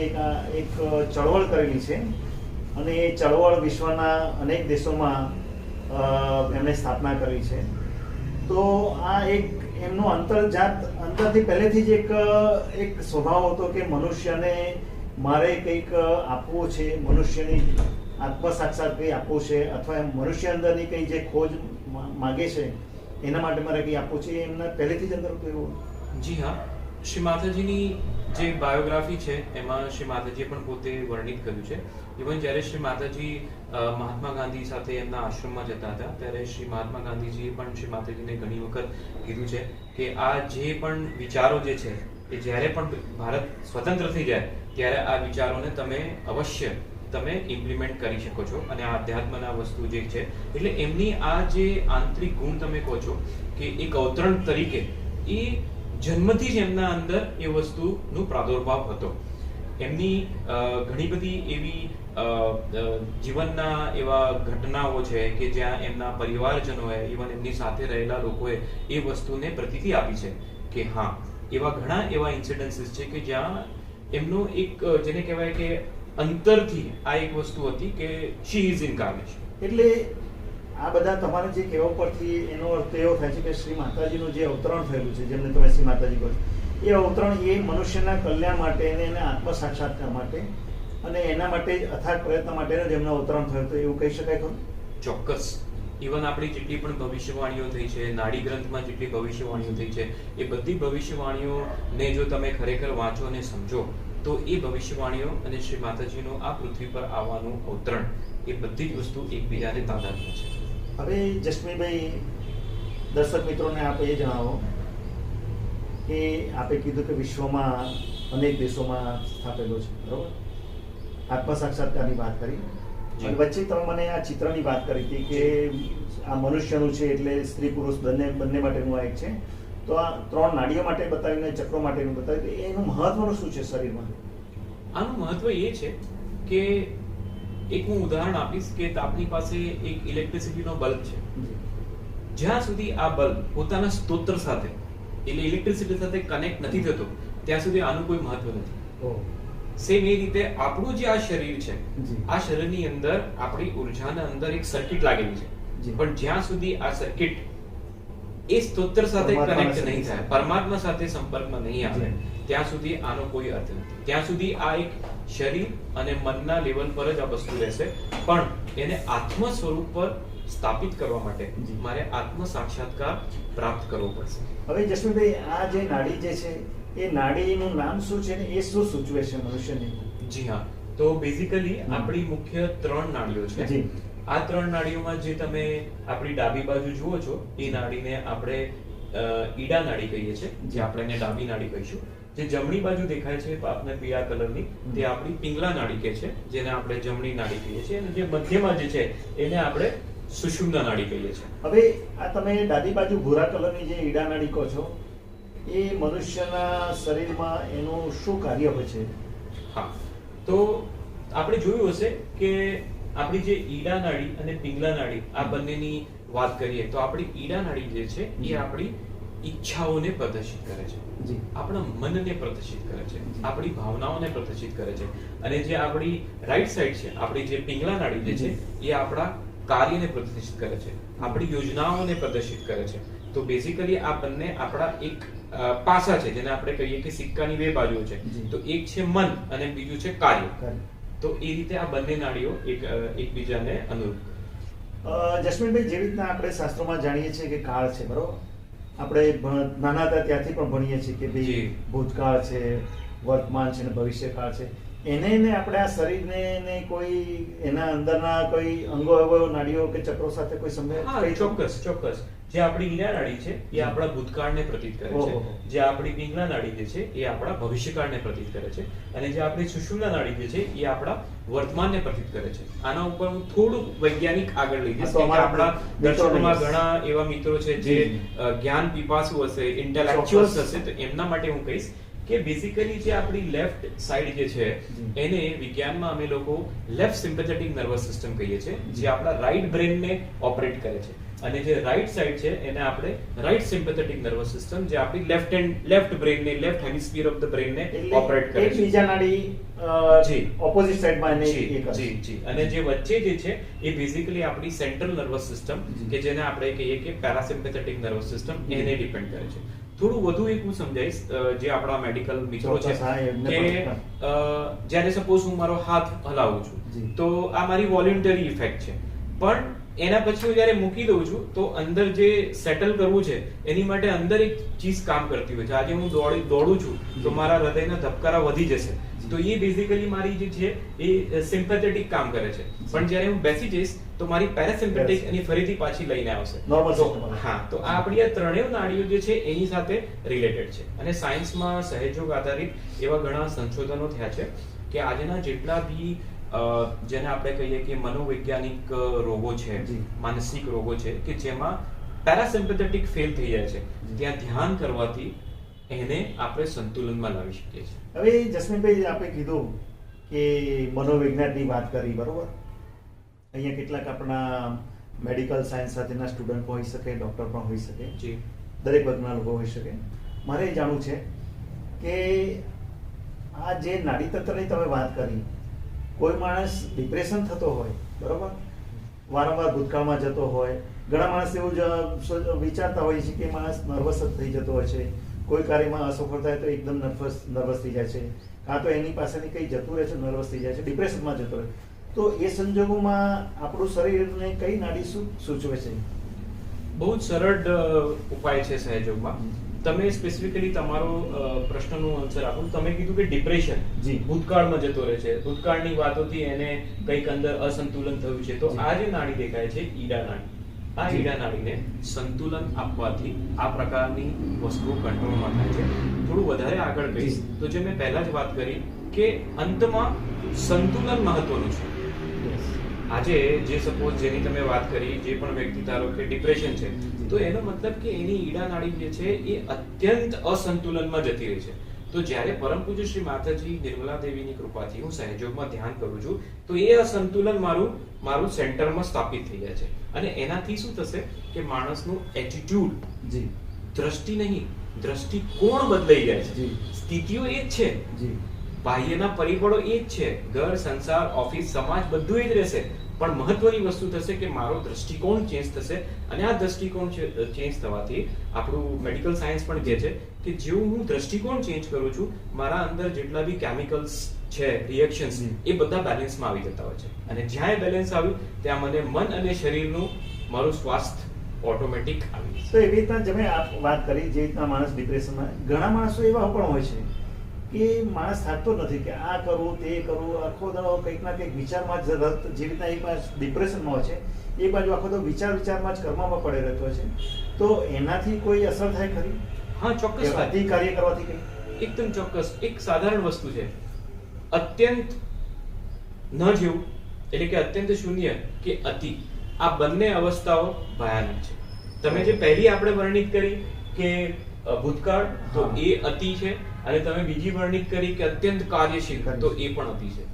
Speaker 1: એક ચળવળ કરેલી છે અને એ ચળવળ વિશ્વના અનેક દેશોમાં એમણે સ્થાપના કરી છે. તો આ એક એમનો અંતરથી પહેલેથી જ એક સ્વભાવ હતો કે મનુષ્યને મારે કંઈક આપવું છે, મનુષ્યની આત્મ સાક્ષાત કંઈ આપવું છે, અથવા મનુષ્ય અંદરની કંઈ જે ખોજ માગે છે એના માટે મારે કંઈ આપવું છે, એમના પહેલેથી જ અંદર હતું એવું?
Speaker 2: જી હા. શ્રી માતાજીની જે બાયોગ્રાફી છે એમાં શ્રી માતાજીએ પણ પોતે વર્ણિત કર્યું છે. ઇવન જ્યારે શ્રી માતાજી મહાત્મા ગાંધી સાથે એમના આશ્રમમાં જતા હતા ત્યારે શ્રી મહાત્મા ગાંધીજીએ પણ શ્રી માતાજીને ઘણી વખત કીધું છે કે આ જે પણ વિચારો જે છે એ જ્યારે પણ ભારત સ્વતંત્ર થઈ જાય ત્યારે આ વિચારોને તમે અવશ્ય ઇમ્પ્લિમેન્ટ કરી શકો છો. અને આ અધ્યાત્મના વસ્તુ જે છે એટલે એમની આ જે આંતરિક ગુણ તમે કહો છો કે એક અવતરણ તરીકે એ જન્મથી જ એમના અંદર એ વસ્તુનો પ્રાદુર્ભાવ હતો. એમની ઘણી બધી એવી જીવનના એવા ઘટનાઓ છે કે જ્યાં એમના પરિવારજનોએ ઇવન એમની સાથે રહેલા લોકોએ એ વસ્તુને પ્રતીતિ આપી છે કે હા એવા ઘણા એવા ઇન્સિડન્સીસ છે કે જ્યાં એમનો એક જેને કહેવાય કે અંતરથી આ એક વસ્તુ હતી કે શી ઇઝ ઇન્કાર્નેશન.
Speaker 1: એટલે આ બધા તમારે જે કહેવા પરથી એનો અર્થ એવો થાય છે કે શ્રી માતાજીનું જે અવતરણ થયેલું છે જેમને તમે શ્રી માતાજી કહો છો એ અવતરણ એ મનુષ્યના કલ્યાણ માટે અને એના આત્મ સાક્ષાત્કાર માટે અને એના માટે અથાગ પ્રયત્ન માટે જ એમનું અવતરણ થયું હતું એવું કહી શકાય ખરું?
Speaker 2: ચોક્કસ. ઇવન આપણી જેટલી પણ ભવિષ્યવાણીઓ થઈ છે, નાડી ગ્રંથમાં જેટલી ભવિષ્યવાણીઓ થઈ છે એ બધી ભવિષ્યવાણીઓને જો તમે ખરેખર વાંચો અને સમજો તો એ ભવિષ્યવાણીઓ અને શ્રી માતાજીનું આ પૃથ્વી પર આવવાનું અવતરણ એ બધી જ વસ્તુ એકબીજાને તાદાત્મ્ય છે.
Speaker 1: હવે જસ્મીભાઈ, દર્શક મિત્રોને આપ એ જણાવો કે આપે કીધું કે વિશ્વમાં અનેક દેશોમાં સ્થાપેલો છે, બરોબર? આત્મ સાક્ષાત્કારની વાત કરી અને વચ્ચે તમે મને આ ચિત્રની વાત કરી હતી કે આ મનુષ્યનું છે એટલે સ્ત્રી પુરુષ બંને માટેનું આ એક છે. તો આ 3 નાડીઓ માટે બતાવીને ચક્રો માટેનું બતાવ્યું, એનું મહત્વનું શું છે શરીરમાં?
Speaker 2: આનું મહત્વ એ છે કે એક હું ઉદાહરણ આપીશ કે આપની પાસે એક ઇલેક્ટ્રિસિટીનો બલ્બ છે. જ્યાં સુધી આ બલ્બ પોતાના સ્ત્રોત સાથે એટલે ઇલેક્ટ્રિસિટી સાથે કનેક્ટ નથી થતો ત્યાં સુધી આનું કોઈ મહત્વ નથી. સેમ એ રીતે આપણું જે આ શરીર છે આ શરીરની અંદર આપણી ઉર્જાના અંદર એક સર્કિટ લાગેલી છે પણ જ્યાં સુધી આ સર્કિટ એ સ્ત્રોત સાથે કનેક્ટ નહીં થાય, પરમાત્મા સાથે સંપર્કમાં નહીં આવે ત્યાં સુધી આનો કોઈ અર્થ નથી. ત્યાં સુધી આ એક શરીર અને મનના લેવલ પર જ આ વસ્તુ રહેશે. પણ એને આત્મ સ્વરૂપ પર સ્થાપિત કરવા માટે મારે આત્મ સાક્ષાત્કાર પ્રાપ્ત કરવો પડશે.
Speaker 1: હવે જસ્મીભાઈ, આ જે નાડી જે છે એ નાડીનું નામ શું છે ને એ શું સૂચવે છે મનુષ્યની?
Speaker 2: જી હા, તો બેઝિકલી આપણી મુખ્ય 3 નાડીઓ છે. આ 3 નાડીઓમાં જે તમે આપણી ડાબી બાજુ જુઓ છો એ નાડીને આપણે ઈડા નાડી કહીએ છીએ, જે આપણે એને ડાબી નાડી કહીશું. જે જમણી બાજુ દેખાય છે આપને પીળા કલરની તે આપણી પિંગલા નાડી કહે છે, જેને આપણે જમણી નાડી કહીએ છીએ. અને જે મધ્યમાં જે છે એને આપણે સુષુમ્ના નાડી કહીએ છીએ.
Speaker 1: હવે આ તમે ડાબી બાજુ ભૂરા કલરની જે ઈડા નાડી કહો છો એ મનુષ્યના શરીરમાં એનું શું કાર્ય હોય છે?
Speaker 2: હા, તો આપણે જોયું હશે કે આપણી જે ઈડા નાડી અને પિંગલા નાડી આ બંનેની વાત કરીએ તો આપણી ઈડા નાડી જે છે એ આપણી ઈચ્છાઓને પ્રદર્શિત કરે છે, આપણા મનને પ્રદર્શિત કરે છે, આપણી ભાવનાઓને પ્રદર્શિત કરે છે. અને જે આપણી રાઈટ સાઈડ છે, આપણી જે પિંગલા નાડી જે છે એ આપણા કાર્યને પ્રદર્શિત કરે છે, આપણી યોજનાઓને પ્રદર્શિત કરે છે. તો બેઝિકલી આ બંને આપણા એક પાસા છે જેને આપણે કહીએ કે સિક્કાની 2 બાજુઓ છે. તો એક છે મન અને બીજું છે કાર્ય. તો એ રીતે આ બંને નાડીઓ એકબીજાને અનુરૂપ.
Speaker 1: જસ્મીનભાઈ, જેવી રીતના આપણે શાસ્ત્રોમાં જાણીએ છીએ કે કાળ છે, બરોબર? આપણે નાના હતા ત્યાંથી પણ ભણીએ છીએ કે ભાઈ ભૂતકાળ છે, વર્તમાન છે અને ભવિષ્યકાળ છે. એને આપણે આ શરીરને કોઈ એના અંદરના કોઈ અંગો અવયવ નાડીઓ કે ચક્રો સાથે કોઈ સંબંધ?
Speaker 2: ચોક્કસ. જે આપણી ઈડા નાડી છે એ આપણા ભૂતકાળને પ્રતીત કરે છે, જે આપણી પિંગલા નાડી જે છે એ આપણા ભવિષ્યકાળને પ્રતીત કરે છે, અને જે આપણી સુષુમ્ના નાડી જે છે એ આપણા વર્તમાનને પ્રતીત કરે છે. આના ઉપર હું થોડું વૈજ્ઞાનિક આગળ લઈ જઈશ કે આપણા દર્શકોમાં ઘણા એવા મિત્રો છે જે જ્ઞાન પીપાસુ હશે, ઇન્ટેલેક્ચ્યુઅલ્સ હશે, તો એમના માટે હું કહીશ કે બેઝિકલી જે આપણી લેફ્ટ સાઈડ જે છે એને વિજ્ઞાનમાં અમે લોકો લેફ્ટ સિમ્પેથેટિક નર્વસ સિસ્ટમ કહીએ છીએ, જે આપણા રાઈટ બ્રેનને ઓપરેટ કરે છે. અને જે રાઈટ સાઈડ છે એને આપણે રાઈટ સિમ્પેથેટિક નર્વસ સિસ્ટમ, જે આપણી લેફ્ટ બ્રેનને, લેફ્ટ હેમિસ્ફિયર ઓફ ધ બ્રેનને ઓપરેટ કરે છે.
Speaker 1: એકબીજા નાડી ઓપોઝિટ સાઈડમાં
Speaker 2: જી. અને જે વચ્ચે જે છે એ બેઝિકલી આપણી સેન્ટ્રલ નર્વસ સિસ્ટમ કે જેને આપણે કહીએ કે પેરાસિમ્પેથેટિક નર્વસ સિસ્ટમ એને ડિપેન્ડ કરે છે. થોડું વધુ એક હું સમજાઈશ જે આપણા મેડિકલ મિત્રો છે કે જ્યારે સપોઝ હું મારો હાથ હલાવું છું તો આ મારી વોલન્ટરી ઇફેક્ટ છે, પણ એના પછી હું જ્યારે મૂકી દઉં છું તો અંદર જે સેટલ કરવું છે એની માટે અંદર એક ચીજ કામ કરતી હોય છે. આજે હું દોડું છું તો મારા હૃદયના ધબકારા વધી જશે, તો એ બેઝિકલી મારી જે છે એ સિમ્પેથેટિક કામ કરે છે. પણ જ્યારે હું બેસી જઈશ તો મારી પેરાસિમ્પેથિક એની ફરીથી પાછી લઈને આવશે. હા, તો આ આપણી આ ત્રણેય નાડીઓ જે છે એની સાથે રિલેટેડ છે. અને સાયન્સમાં સહયોગ આધારિત એવા ઘણા સંશોધનો થયા છે કે આજના જેટલા બી જેને આપણે કહીએ કે મનોવૈજ્ઞાનિક રોગો છે, માનસિક રોગો છે કે જેમાં પેરાસિમ્પેથેટિક ફેલ થઈ જાય છે, ત્યાં ધ્યાન કરવાથી એને આપણે સંતુલનમાં લાવી શકીએ છીએ.
Speaker 1: હવે જસ્મીનભાઈ, આપણે કીધું કે મનોવિજ્ઞાનની વાત કરી, બરોબર? અહીંયા કેટલાક આપણા મેડિકલ સાયન્સ સાથેના સ્ટુડન્ટ હોઈ શકે, ડોક્ટર પણ હોઈ શકે,
Speaker 2: જી,
Speaker 1: દરેક વર્ગના લોકો હોઈ શકે. મારે એ જાણવું છે કે આ જે નાડી તંત્રની તમે વાત કરી, કોઈ માણસ ડિપ્રેશન થતો હોય, બરોબર, વારંવાર ભૂતકાળમાં જતો હોય, ઘણા માણસ એવું જ વિચારતા હોય છે કે માણસ નર્વસ જ થઈ જતો હોય છે, કોઈ કાર્યમાં અસફળ થાય તો એકદમ નર્વસ થઈ જાય છે, કાં તો એની પાસેથી કંઈ જતું રહે છે, નર્વસ થઈ જાય છે, ડિપ્રેશનમાં જતો રહે. તો એ સંજોગોમાં આપણું શરીરને કઈ નાડી શું સૂચવે છે?
Speaker 2: બહુ જ સરળ ઉપાય છે સહયોગમાં. તમે સ્પેસિફિકલી તમારો પ્રશ્નનો આન્સર આપો. તમે કીધું કે ડિપ્રેશન ભૂતકાળમાં જતો રહે છે, ભૂતકાળની વાતોથી એને કંઈક અંદર અસંતુલન થયું છે, તો આ જે નાડી દેખાય છે ઈડા નાડી, આ ઈડા નાડીને સંતુલન આપવાથી આ પ્રકારની વસ્તુઓ કંટ્રોલમાં થાય છે. થોડું વધારે આગળ કહીશ તો જે મેં પહેલા જ વાત કરી કે અંતમાં સંતુલન મહત્વનું છે. આજે જે સપોઝ જેની તમે વાત કરી, જે પણ વ્યક્તિ ધારો કે ડિપ્રેશન છે, તો એનો મતલબ કે એની ઈડા નાડી જે છે એ અત્યંત અસંતુલનમાં જતી રહી છે. તો જ્યારે પરમ પૂજ્ય શ્રી માતાજી નિર્મલા દેવીની કૃપાથી હું સહયોગમાં ધ્યાન કરું છું તો એ અસંતુલન મારું સેન્ટરમાં સ્થાપિત થઈ જાય છે. અને એનાથી શું થશે કે માણસનું એટીટ્યુડ, દ્રષ્ટિ નહીં, દ્રષ્ટિકોણ બદલાઈ જાય છે. સ્થિતિઓ એ જ છે, બાહ્યના પરિબળો એ જ છે, ઘર, સંસાર, ઓફિસ, સમાજ બધું એ જ રહેશે, પણ મહત્વની વસ્તુ થશે કે મારો દ્રષ્ટિકોણ ચેન્જ થશે. અને આ દ્રષ્ટિકોણ ચેન્જ થવાથી આપણું મેડિકલ સાયન્સ પણ કહે છે કે જેવું હું દ્રષ્ટિકોણ ચેન્જ કરું છું, મારા અંદર જેટલા બી કેમિકલ્સ છે, રિએક્શન્સ, એ બધા બેલેન્સમાં આવી જતા હોય છે. અને જ્યાં બેલેન્સ આવ્યું ત્યાં મને મન અને શરીરનું મારું સ્વાસ્થ્ય ઓટોમેટિક આવી.
Speaker 1: તો એવી રીતના તમે વાત કરી, જે રીતના માણસ ડિપ્રેશનમાં, ઘણા માણસો એવા પણ હોય છે કે માણસ થાકતો નથી કે આ કરવું તે કરવું, આખો દાડો કંઈક ના કંઈક વિચારમાં જ રત, જે રીતના એક બાજુ ડિપ્રેશનમાં હોય છે એ બાજુ આખો દાડો વિચારમાં જ કર્મમાં પડે રહેતો હોય છે. તો એનાથી કોઈ અસર થાય ખરી?
Speaker 2: હા, ચોક્કસ.
Speaker 1: અતિ કાર્ય કરવાથી કંઈ?
Speaker 2: એકદમ ચોક્કસ. એક સાધારણ વસ્તુ છે, અત્યંત ન જેવું એટલે કે અત્યંત શૂન્ય કે અતિ, આ બંને અવસ્થાઓ ભયાનક છે. તમે જે પહેલી આપણે વર્ણિત કરી કે ભૂતકાળ, તો એ અતિ છે. અને તમે બીજી વર્ણિત કરી કે અત્યંત કાર્યશીલ, તો એ પણ અતિ છે.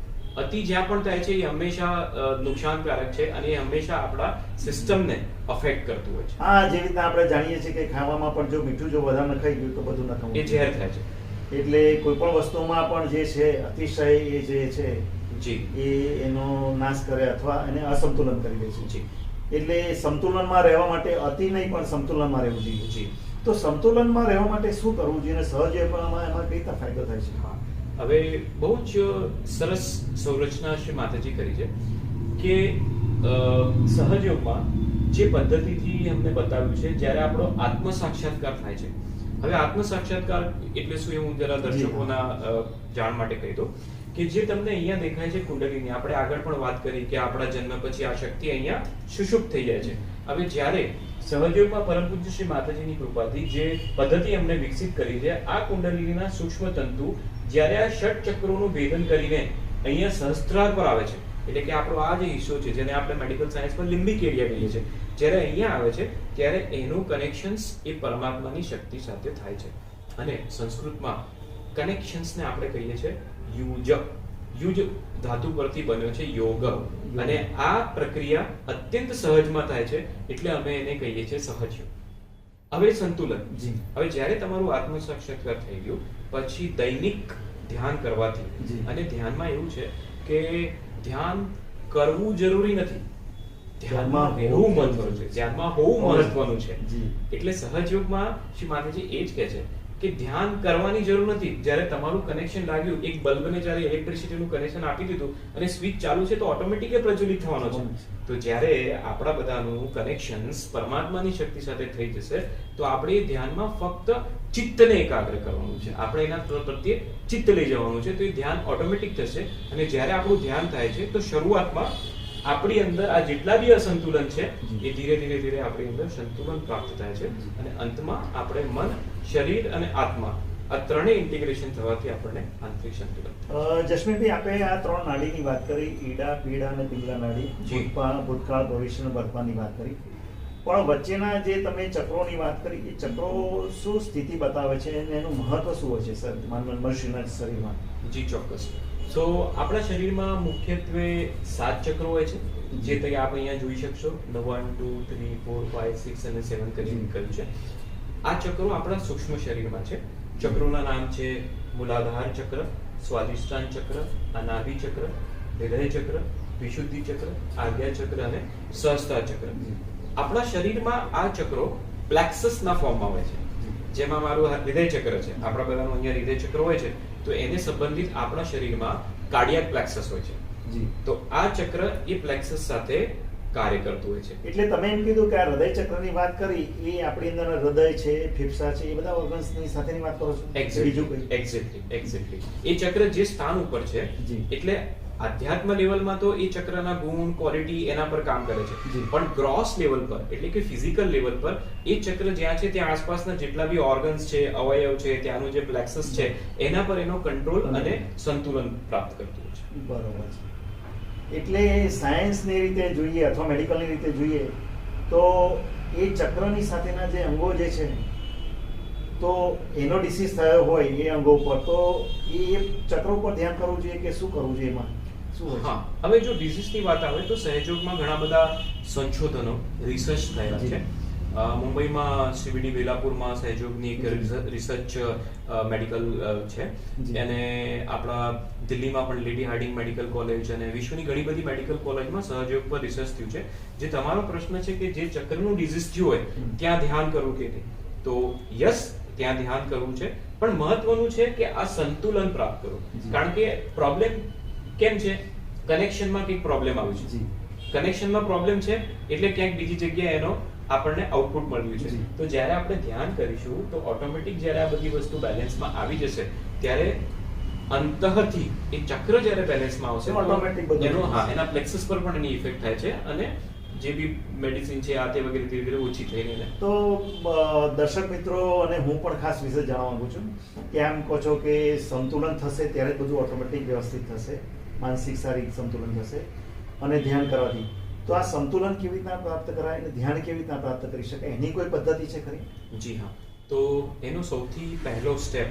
Speaker 2: અતિ જ્યાં પણ થાય છે એ હંમેશા નુકસાનકારક છે અને એ હંમેશા આપણા સિસ્ટમને અફેક્ટ કરતું હોય છે.
Speaker 1: હા, જે રીતના આપણે જાણીએ છીએ કે ખાવામાં પણ જો મીઠું જો વધારે નખાઈ ગયું તો બધું નખાવું,
Speaker 2: એ ઝેર થાય છે.
Speaker 1: એટલે કોઈ પણ વસ્તુમાં પણ જે છે અતિશય એ જે છે એ એનો નાશ કરે અથવા એને અસંતુલન કરી દે છે. એટલે સંતુલનમાં રહેવા માટે અતિ નહીં પણ સંતુલનમાં રહેવું જોઈએ. તો સંતુલનમાં રહેવા માટે શું કરવું જોઈએ? સહજ એમાં કઈ રીતે ફાયદો થાય છે?
Speaker 2: હવે બહુ જ સરસ સંરચના શ્રી માતાજી કરી છે કે સહયોગમાં જે પદ્ધતિથી અમને બતાવ્યું છે, જ્યારે આપણો આત્મ સાક્ષાત્કાર થાય છે. હવે આત્મ સાક્ષાત્કાર એટલે શું, એ હું જરા દર્શકોના જાણ માટે કહી દઉં કે જે તમને અહીંયા દેખાય છે કુંડલીની, આપણે આગળ પણ વાત કરી કે આપણા જન્મ પછી આ શક્તિ અહીંયા સુષુપ્ત થઈ જાય છે. હવે જ્યારે સહયોગમાં પરમ પૂજ્ય શ્રી માતાજીની કૃપાથી જે પદ્ધતિ અમને વિકસિત કરી છે, આ કુંડલીના સૂક્ષ્મ તંતુ જ્યારે આ ષટ ચક્રોનું ભેદન કરીને અહીંયા સહસ્ત્રાર પર આવે છે, એટલે કે આપણો આ જે હિસ્સો છે જેને આપણે મેડિકલ સાયન્સમાં લિમ્બિક એરિયા કહીએ છીએ, જ્યારે અહીંયા આવે છે ત્યારે એનું કનેક્શન્સ એ પરમાત્માની શક્તિ સાથે થાય છે. અને સંસ્કૃતમાં કનેક્શન્સને આપણે કહીએ છીએ યુજ. યુજ ધાતુ પરથી બન્યો છે યોગ. અને આ પ્રક્રિયા અત્યંત સહજમાં થાય છે, એટલે અમે એને કહીએ છીએ સહજ. હવે સંતુલન. હવે જ્યારે તમારું આત્મ સાક્ષાત્કાર થઈ ગયું પછી દૈનિક ધ્યાન કરવાથી, અને ધ્યાનમાં એવું છે કે ધ્યાન કરવું જરૂરી નથી, ધ્યાનમાં રહેવું મહત્વનું છે, ધ્યાનમાં હોવું મહત્વનું છે. એટલે સહજ યોગમાં શ્રી માતાજી એ જ કહે છે કે ધ્યાન કરવાની જરૂર નથી. જ્યારે તમારું કનેક્શન લાગ્યું, એક બલ્બને જ્યારે ઇલેક્ટ્રિસિટીનું કનેક્શન આપી દીધું અને સ્વિચ ચાલુ છે તો ઓટોમેટિક પ્રજ્વલિત થવાનો છે. તો જ્યારે આપણા બધાનું કનેક્શન્સ પરમાત્માની શક્તિ સાથે થઈ જશે તો આપણે એ ધ્યાનમાં ફક્ત ચિત્તને એકાગ્ર કરવાનું છે, આપણે એના પ્રત્યે ચિત્ત લઈ જવાનું છે. તો એ ધ્યાન ઓટોમેટિક થશે અને જ્યારે આપણું ધ્યાન થાય છે તો શરૂઆતમાં આપણી અંદર આ જેટલા બી અસંતુલન છે એ ધીરે ધીરે ધીરે આપણી અંદર સંતુલન પ્રાપ્ત થાય છે અને અંતમાં આપણે મન, શરીર અને આત્મા આ ત્રણેય ઇન્ટિગ્રેશન થવાથી આપણને આંતરિક સંતુલન.
Speaker 1: જસ્મીનભાઈ, આપણે આ ત્રણ નાડીની વાત કરી, ઈડા, પીડા અને પિંગલા નાડી, ભૂતકાળ, ભવિષ્ય અને વર્તમાનની વાત કરી, પણ વચ્ચેના જે તમે ચક્રોની વાત કરી એ ચક્રો શું સ્થિતિ બતાવે છે અને એનું મહત્વ શું હોય છે સર મનુષ્યના શરીરમાં?
Speaker 2: જી ચોક્કસ. સો આપણા શરીરમાં મુખ્યત્વે 7 ચક્રો હોય છે, જે તમે આપ અહીંયા જોઈ શકશો. 1 2 3 4 5 6 અને 7 કરીને કર્યું છે. આ ચક્રો આપણા સૂક્ષ્મ શરીરમાં છે. ચક્રોના નામ છે મૂલાધાર ચક્ર, સ્વાધિષ્ઠાન ચક્ર, અનાભિ ચક્ર, હૃદય ચક્ર, વિશુદ્ધિ ચક્ર, આજ્ઞા ચક્ર અને સહસ્ત્રાર ચક્ર. આપણા શરીરમાં આ ચક્રો પ્લેક્સસના ફોર્મમાં હોય છે. જેમાં મારું હૃદય ચક્ર છે, આપણા બધાનું અહીંયા હૃદય ચક્ર હોય છે, તો એને સંબંધિત આપણા શરીરમાં કાર્ડિયાક પ્લેક્સસ હોય છે. તો આ ચક્ર એ પ્લેક્સસ સાથે કાર્ય કરતું હોય છે.
Speaker 1: એટલે તમે એમ કીધું કે આ હૃદય ચક્રની વાત કરી, એ આપણી અંદર હૃદય છે, ફેફસા છે, એ બધા ઓર્ગન્સની સાથેની વાત કરો છો?
Speaker 2: બીજું કઈ? એક્ઝેક્ટલી. એ ચક્ર જે સ્થાન ઉપર છે, એટલે આધ્યાત્મ લેવલમાં તો એ ચક્રના ગુણ, ક્વોલિટી એના પર કામ કરે છે, પણ ગ્રોસ લેવલ પર એટલે કે ફિઝિકલ લેવલ પર એ ચક્ર જ્યાં છે ત્યાં આસપાસના જેટલા બી ઓર્ગન્સ છે, અવયવ છે, ત્યાંનું જે પ્લેક્સસ છે એના પર એનો કંટ્રોલ અને સંતુલન પ્રાપ્ત કરતું હોય છે.
Speaker 1: બરોબર છે. એટલે સાયન્સની રીતે જોઈએ અથવા મેડિકલની રીતે જોઈએ તો એ ચક્રની સાથેના જે અંગો જે છે તો એનો ડિસીઝ થયો હોય એ અંગો ઉપર, તો એ ચક્ર ઉપર ધ્યાન કરવું જોઈએ કે શું કરવું જોઈએ એમાં?
Speaker 2: હા, હવે જો ડિસીઝની વાત આવે તો સહયોગમાં ઘણા બધા સંશોધનો, રિસર્ચ થયેલા છે. મુંબઈમાં CBD વેલાપુરમાં સહયોગની એક રિસર્ચ મેડિકલ છે, અને આપણા દિલ્હીમાં પણ લેડી હાર્ડિંગ મેડિકલ કોલેજ અને વિશ્વની ઘણી બધી મેડિકલ કોલેજમાં સહયોગ પર રિસર્ચ થયું છે. જે તમારો પ્રશ્ન છે કે જે ચક્રનું ડિઝીઝ થયું હોય ત્યાં ધ્યાન કરવું કે નહીં, તો યસ, ત્યાં ધ્યાન કરવું છે, પણ મહત્વનું છે કે આ સંતુલન પ્રાપ્ત કરવું. કારણ કે પ્રોબ્લેમ કેમ છે? કનેક્શનમાં કંઈક પ્રોબ્લેમ આવ્યું છે. કનેક્શનમાં પ્રોબ્લેમ છે એટલે ક્યાંક બીજી જગ્યાએ એનો આપણને આઉટપુટ મળ્યું છે. તો જ્યારે આપણે ધ્યાન કરીશું તો ઓટોમેટિક જ્યારે આ બધી વસ્તુ બેલેન્સમાં આવી જશે ત્યારે અંતઃથી એ ચક્ર જ્યારે બેલેન્સમાં આવશે ઓટોમેટિક એનો એના પ્લેક્સસ પર પણ એની ઇફેક્ટ થાય છે અને જે બી મેડિસિન છે આ તે વગેરે ધીરે ધીરે ઓછી થઈને.
Speaker 1: તો દર્શક મિત્રો અને હું પણ ખાસ વિશે જાણવા માંગુ છું કે આમ કહો છો કે સંતુલન થશે ત્યારે બધું ઓટોમેટિક વ્યવસ્થિત થશે, માનસિક શારીરિક સંતુલન થશે અને ધ્યાન કરવાથી. તો આ સંતુલન કેવી રીતના પ્રાપ્ત કરાય અને ધ્યાન કેવી રીતના પ્રાપ્ત કરી શકાય, એની કોઈ પદ્ધતિ છે ખરી?
Speaker 2: જી હા, તો એનો સૌથી પહેલો સ્ટેપ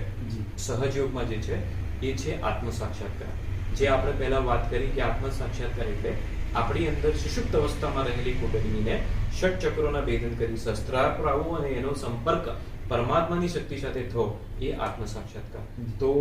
Speaker 2: સહયોગમાં જે છે એ છે આત્મ સાક્ષાત્કાર. જે આપણે પહેલા વાત કરી કે આત્મ સાક્ષાત્કાર એટલે આપણી અંદર સુષુપ્ત અવસ્થામાં રહેલી કુંડળીને ષટ ચક્રોના ભેદન કરી શસ્ત્રાર આવવું અને એનો સંપર્ક પરમાત્માની શક્તિ સાથે થવો, એ આત્મ સાક્ષાત્કાર. તો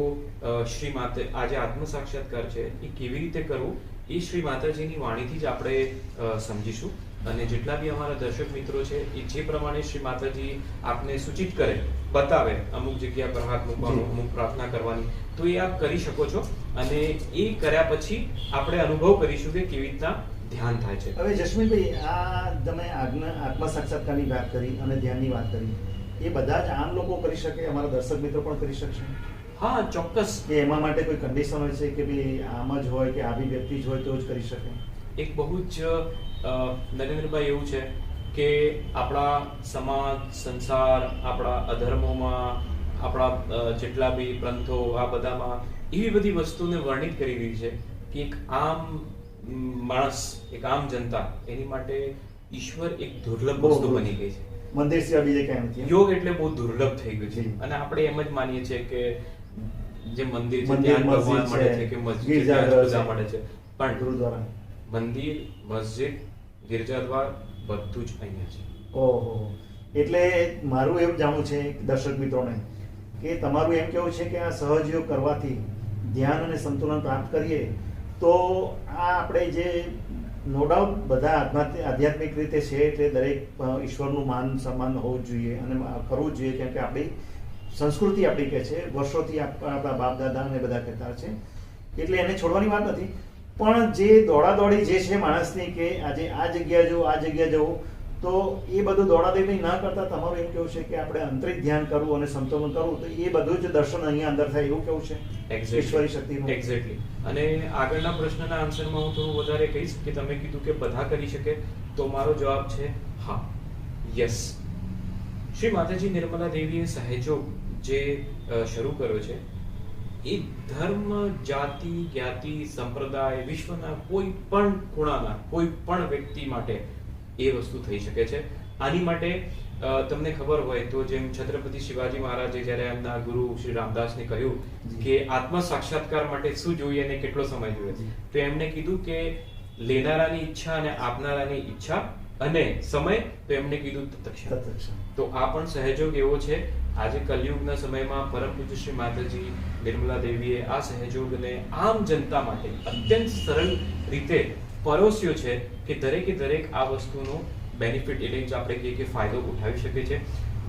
Speaker 2: શ્રી માતા આ જે આત્મ સાક્ષાત્કાર છે એ કેવી રીતે કરવું એ શ્રી માતાજીની વાણીથી જ આપણે સમજીશું. અને જેટલા બી અમારા દર્શક મિત્રો છે એ જે પ્રમાણે શ્રી માતાજી આપને સૂચિત કરે, બતાવે, અમુક જગ્યા પર હાથ મૂકવાનું, અમુક પ્રાર્થના કરવાની, તો એ આપ કરી શકો છો. અને એ કર્યા પછી આપણે અનુભવ કરીશું કે કેવી રીતના ધ્યાન થાય છે.
Speaker 1: હવે જસ્મીનભાઈ, આ તમે આત્મ સાક્ષાત્કારની વાત કરી અને ધ્યાનની વાત કરી, એ બધા જ આમ લોકો કરી શકે? અમારા દર્શક મિત્રો પણ કરી શકશે?
Speaker 2: હા, ચોક્કસ.
Speaker 1: કે એમાં માટે કોઈ કન્ડિશન હોય છે કે ભાઈ આમ જ હોય કે આવી વ્યક્તિ જ હોય તો જ કરી શકે?
Speaker 2: એક બહુ જ નરેન્દ્રભાઈ એવું છે કે આપણા સમાજ, સંસાર, આપણા અધર્મોમાં, આપણા જેટલા બી ગ્રંથો, આ બધામાં એવી બધી વસ્તુને વર્ણિત કરી રહી છે કે એક આમ માણસ, એક આમ જનતા, એની માટે ઈશ્વર એક દુર્લભ વસ્તુ બની ગઈ છે.
Speaker 1: મંદિર સિવાય બીજે ક્યાંય નથી.
Speaker 2: યોગ એટલે બહુ દુર્લભ થઈ ગયું છે. અને આપણે એમ જ માનીએ છીએ કે જે મંદિર છે ત્યાં ભગવાન મળે છે, કે મસ્જિદ ત્યાં પૂજા મળે છે, પણ
Speaker 1: ગુરુદ્વારા,
Speaker 2: મંદિર, મસ્જિદ, ગિરજાદ્વાર બધું જ અહીંયા છે.
Speaker 1: ઓહો, એટલે મારું એવું જાણવું છે દર્શક મિત્રોને કે તમારું એમ કેવું છે કે આ સહજયોગ કરવાથી ધ્યાન અને સંતુલન પ્રાપ્ત કરીએ તો આ આપણે જે નો ડાઉટ બધા આધ્યાત્મિક રીતે છે એટલે દરેક ઈશ્વરનું માન સન્માન હોવું જોઈએ અને કરવું જોઈએ, કેમ કે આપણી સંસ્કૃતિ આપણી કહે છે, વર્ષોથી આપણા બાપ દાદા ને બધા કહેતા છે, એટલે એને છોડવાની વાત નથી. પણ જે દોડાદોડી જે છે માણસની કે આજે આ જગ્યા જવું, આ જગ્યા જવું, તો એ બધું દોડાદોડી ના કરતા તમારું એમ કેવું છે કે આપણે આંતરિક ધ્યાન કરવું અને સંતુલન કરવું, તો એ બધું જ દર્શન અહીંયા અંદર થાય એવું કેવું છે ઈશ્વરી શક્તિનું.
Speaker 2: એક્ઝેક્ટલી. અને આગળના પ્રશ્નના આન્સરમાં હું થોડું વધારે કહીશ કે તમે કીધું કે બધા કરી શકે, તો મારો જવાબ છે હા, યસ. શ્રી માતાજી નિર્મલા દેવીએ સહેજોગ જે શરૂ કર્યો છે એ ધર્મ, જાતિ, જ્ઞાતિ, સંપ્રદાય, વિશ્વના કોઈ પણ ખૂણાના કોઈ પણ વ્યક્તિ માટે એ વસ્તુ થઈ શકે છે. આની માટે તમને ખબર હોય તો જેમ છત્રપતિ શિવાજી મહારાજે જ્યારે એમના ગુરુ શ્રી રામદાસને કહ્યું કે આત્મ સાક્ષાત્કાર માટે શું જોઈએ અને કેટલો સમય જોઈએ, તો એમણે કીધું કે લેનારાની ઈચ્છા અને આપનારાની ઈચ્છા અને સમય, તો એમણે કીધું તત્ક્ષણ. તો આ પણ સહેજોગ એવો છે. આજે કલયુગના સમયમાં પરમ પૂજ્ય શ્રી માતાજી નિર્મલા દેવીએ આ સહેજોગને આમ જનતા માટે અત્યંત સરળ રીતે પરોસ્યો છે કે દરેકે દરેક આ વસ્તુનો બેનિફિટ, એટલે જ આપણે કહીએ કે ફાયદો ઉઠાવી શકે છે.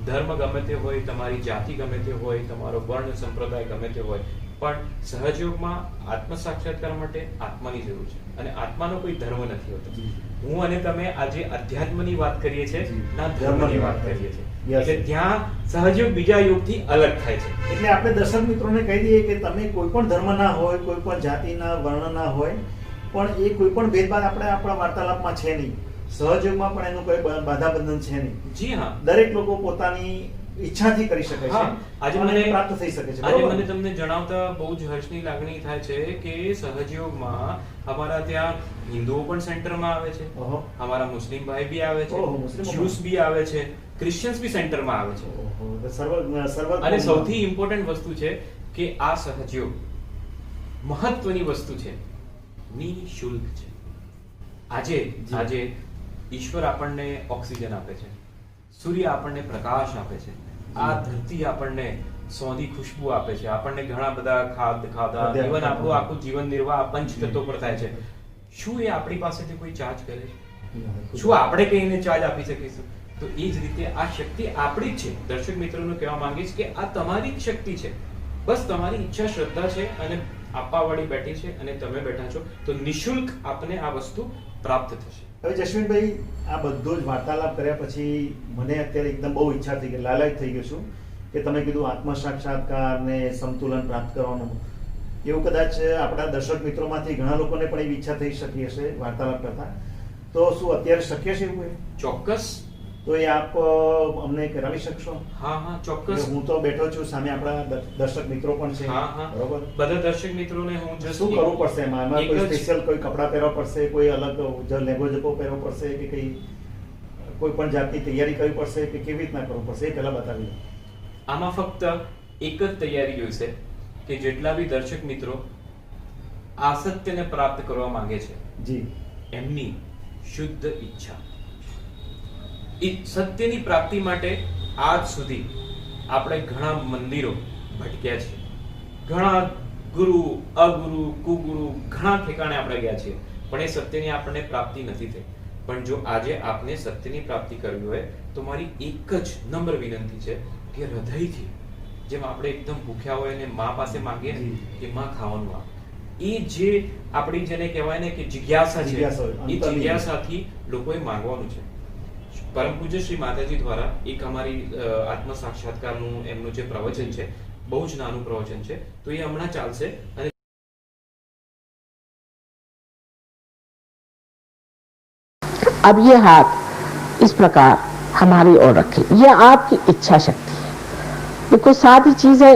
Speaker 2: ધર્મ ગમે તે હોય, તમારી જાતિ ગમે તે હોય, તમારો વર્ણ સંપ્રદાય ગમે તે હોય, પણ સહજયોગમાં આત્મ સાક્ષાત્કાર માટે આત્માની જરૂર છે અને આત્માનો કોઈ ધર્મ નથી હોતો. હું અને તમે આજે અધ્યાત્મની વાત કરીએ છીએ, ના ધર્મની વાત કરીએ છીએ, એટલે ત્યાં સહજયોગ બીજા યોગથી અલગ થાય છે.
Speaker 1: એટલે આપણે દર્શક મિત્રોને કહી દઈએ કે તમે કોઈ પણ ધર્મ ના હોય, કોઈ પણ જાતિના વર્ણ ના હોય, પણ એ કોઈ પણ ભેદભાવ આપણે આપણા વાર્તાલાપમાં છે નહીં. સહયોગમાં પણ એનું કોઈ બાધા બંધન છે નહીં.
Speaker 2: જી હા,
Speaker 1: દરેક લોકો પોતાની ઈચ્છાથી કરી શકે છે.
Speaker 2: આજે મને
Speaker 1: પ્રાપ્ત થઈ શકે છે.
Speaker 2: આજે મને તમને જણાવતા બહુ જ હર્ષની લાગણી થાય છે કે સહજયોગમાં અમારા ત્યાં હિન્દુઓ પણ સેન્ટરમાં આવે છે, અમારા મુસ્લિમ ભાઈ બી આવે છે, જ્યુસ બી આવે છે, ક્રિશ્ચિયન્સ બી સેન્ટરમાં આવે છે. અને સૌથી ઇમ્પોર્ટન્ટ વસ્તુ છે કે આ સહજયોગ મહત્વની વસ્તુ છે, નિઃશુલ્ક છે. આજે ઈશ્વર આપણને ઓક્સિજન આપે છે, સૂર્ય આપણને પ્રકાશ આપે છે, આ ધરતી આપણને સોંધી ખુશ્બુ આપે છે, આપણને ઘણા બધા ખાધા, જીવન આપણું આખું જીવન નિર્વાહ પંચ તત્વો પર થાય છે. શું એ આપણી પાસેથી કોઈ ચાર્જ કરે છે? શું આપણે કહીને ચાર્જ આપી શકીશું? તો એ જ રીતે આ શક્તિ આપણી જ છે. દર્શક મિત્રોને કહેવા માંગીશ કે આ તમારી જ શક્તિ છે, બસ તમારી ઈચ્છા શ્રદ્ધા છે અને આપવાવાળી બેઠી છે અને તમે બેઠા છો, તો નિઃશુલ્ક આપને આ વસ્તુ પ્રાપ્ત થશે.
Speaker 1: હવે જશવીનભાઈ, આ બધો જ વાર્તાલાપ કર્યા પછી મને અત્યારે એકદમ બહુ ઈચ્છા થઈ ગઈ, લાલાયત થઈ ગયો છું કે તમે કીધું આત્મ સાક્ષાત્કાર ને સંતુલન પ્રાપ્ત કરવાનું, એવું કદાચ આપણા દર્શક મિત્રોમાંથી ઘણા લોકોને પણ એવી ઈચ્છા થઈ શકી હશે વાર્તાલાપ કરતા. તો શું અત્યારે શક્ય છે એવું?
Speaker 2: ચોક્કસ.
Speaker 1: તો એ આપ અમને કરાવી શકશો?
Speaker 2: હા, ચોક્કસ.
Speaker 1: હું તો બેઠો છું, સામે આપણા દર્શક મિત્રો પણ છે.
Speaker 2: બરોબર. બધા દર્શક મિત્રોને હું
Speaker 1: શું કરવું પડશે? એમાં કોઈ સ્પેશિયલ કોઈ કપડા પહેરવા પડશે, કોઈ અલગ લેંગો જપો પહેરવો પડશે કે કઈ કોઈ પણ જાતની તૈયારી કરવી પડશે કે કેવી રીતના કરવું પડશે, એ પહેલા બતાવી દો.
Speaker 2: આમાં ફક્ત એક જ તૈયારી જોઈશે કે જેટલા બી દર્શક મિત્રો આ સત્યને પ્રાપ્ત કરવા માંગે છે, જી, એમની શુદ્ધ ઈચ્છા. સત્યની પ્રાપ્તિ માટે આજ સુધી આપણે ઘણા મંદિરો ભટક્યા છે, ઘણા ગુરુ, અગુરુ, કુગુરુ, ઘણા ઠેકાણે આપણે ગયા છીએ, પણ એ સત્યની આપણને પ્રાપ્તિ નથી થઈ. પણ જો આજે આપને સત્યની પ્રાપ્તિ કરવી હોય તો મારી એક જ નમ્ર વિનંતી છે કે હૃદયથી, જેમ આપણે એકદમ ભૂખ્યા હોય અને મા પાસે માંગીએ ને કે માં ખાવાનું આપ, એ જે આપણી જેને કહેવાય ને કે જિજ્ઞાસા છે, એ જિજ્ઞાસાથી લોકોએ માંગવાનું છે. પરમ પૂજ્ય શ્રી માતાજી દ્વારા એક અમારી આત્મ સાક્ષાત્કારનું એમનું જે પ્રવચન છે, બહુ જ નાનું પ્રવચન છે, તો એ હમણાં ચાલશે. અને
Speaker 3: अब ये हाथ इस प्रकार हमारी ओर रखें, ये आपकी इच्छा शक्ति है, बिल्कुल सादी चीज है.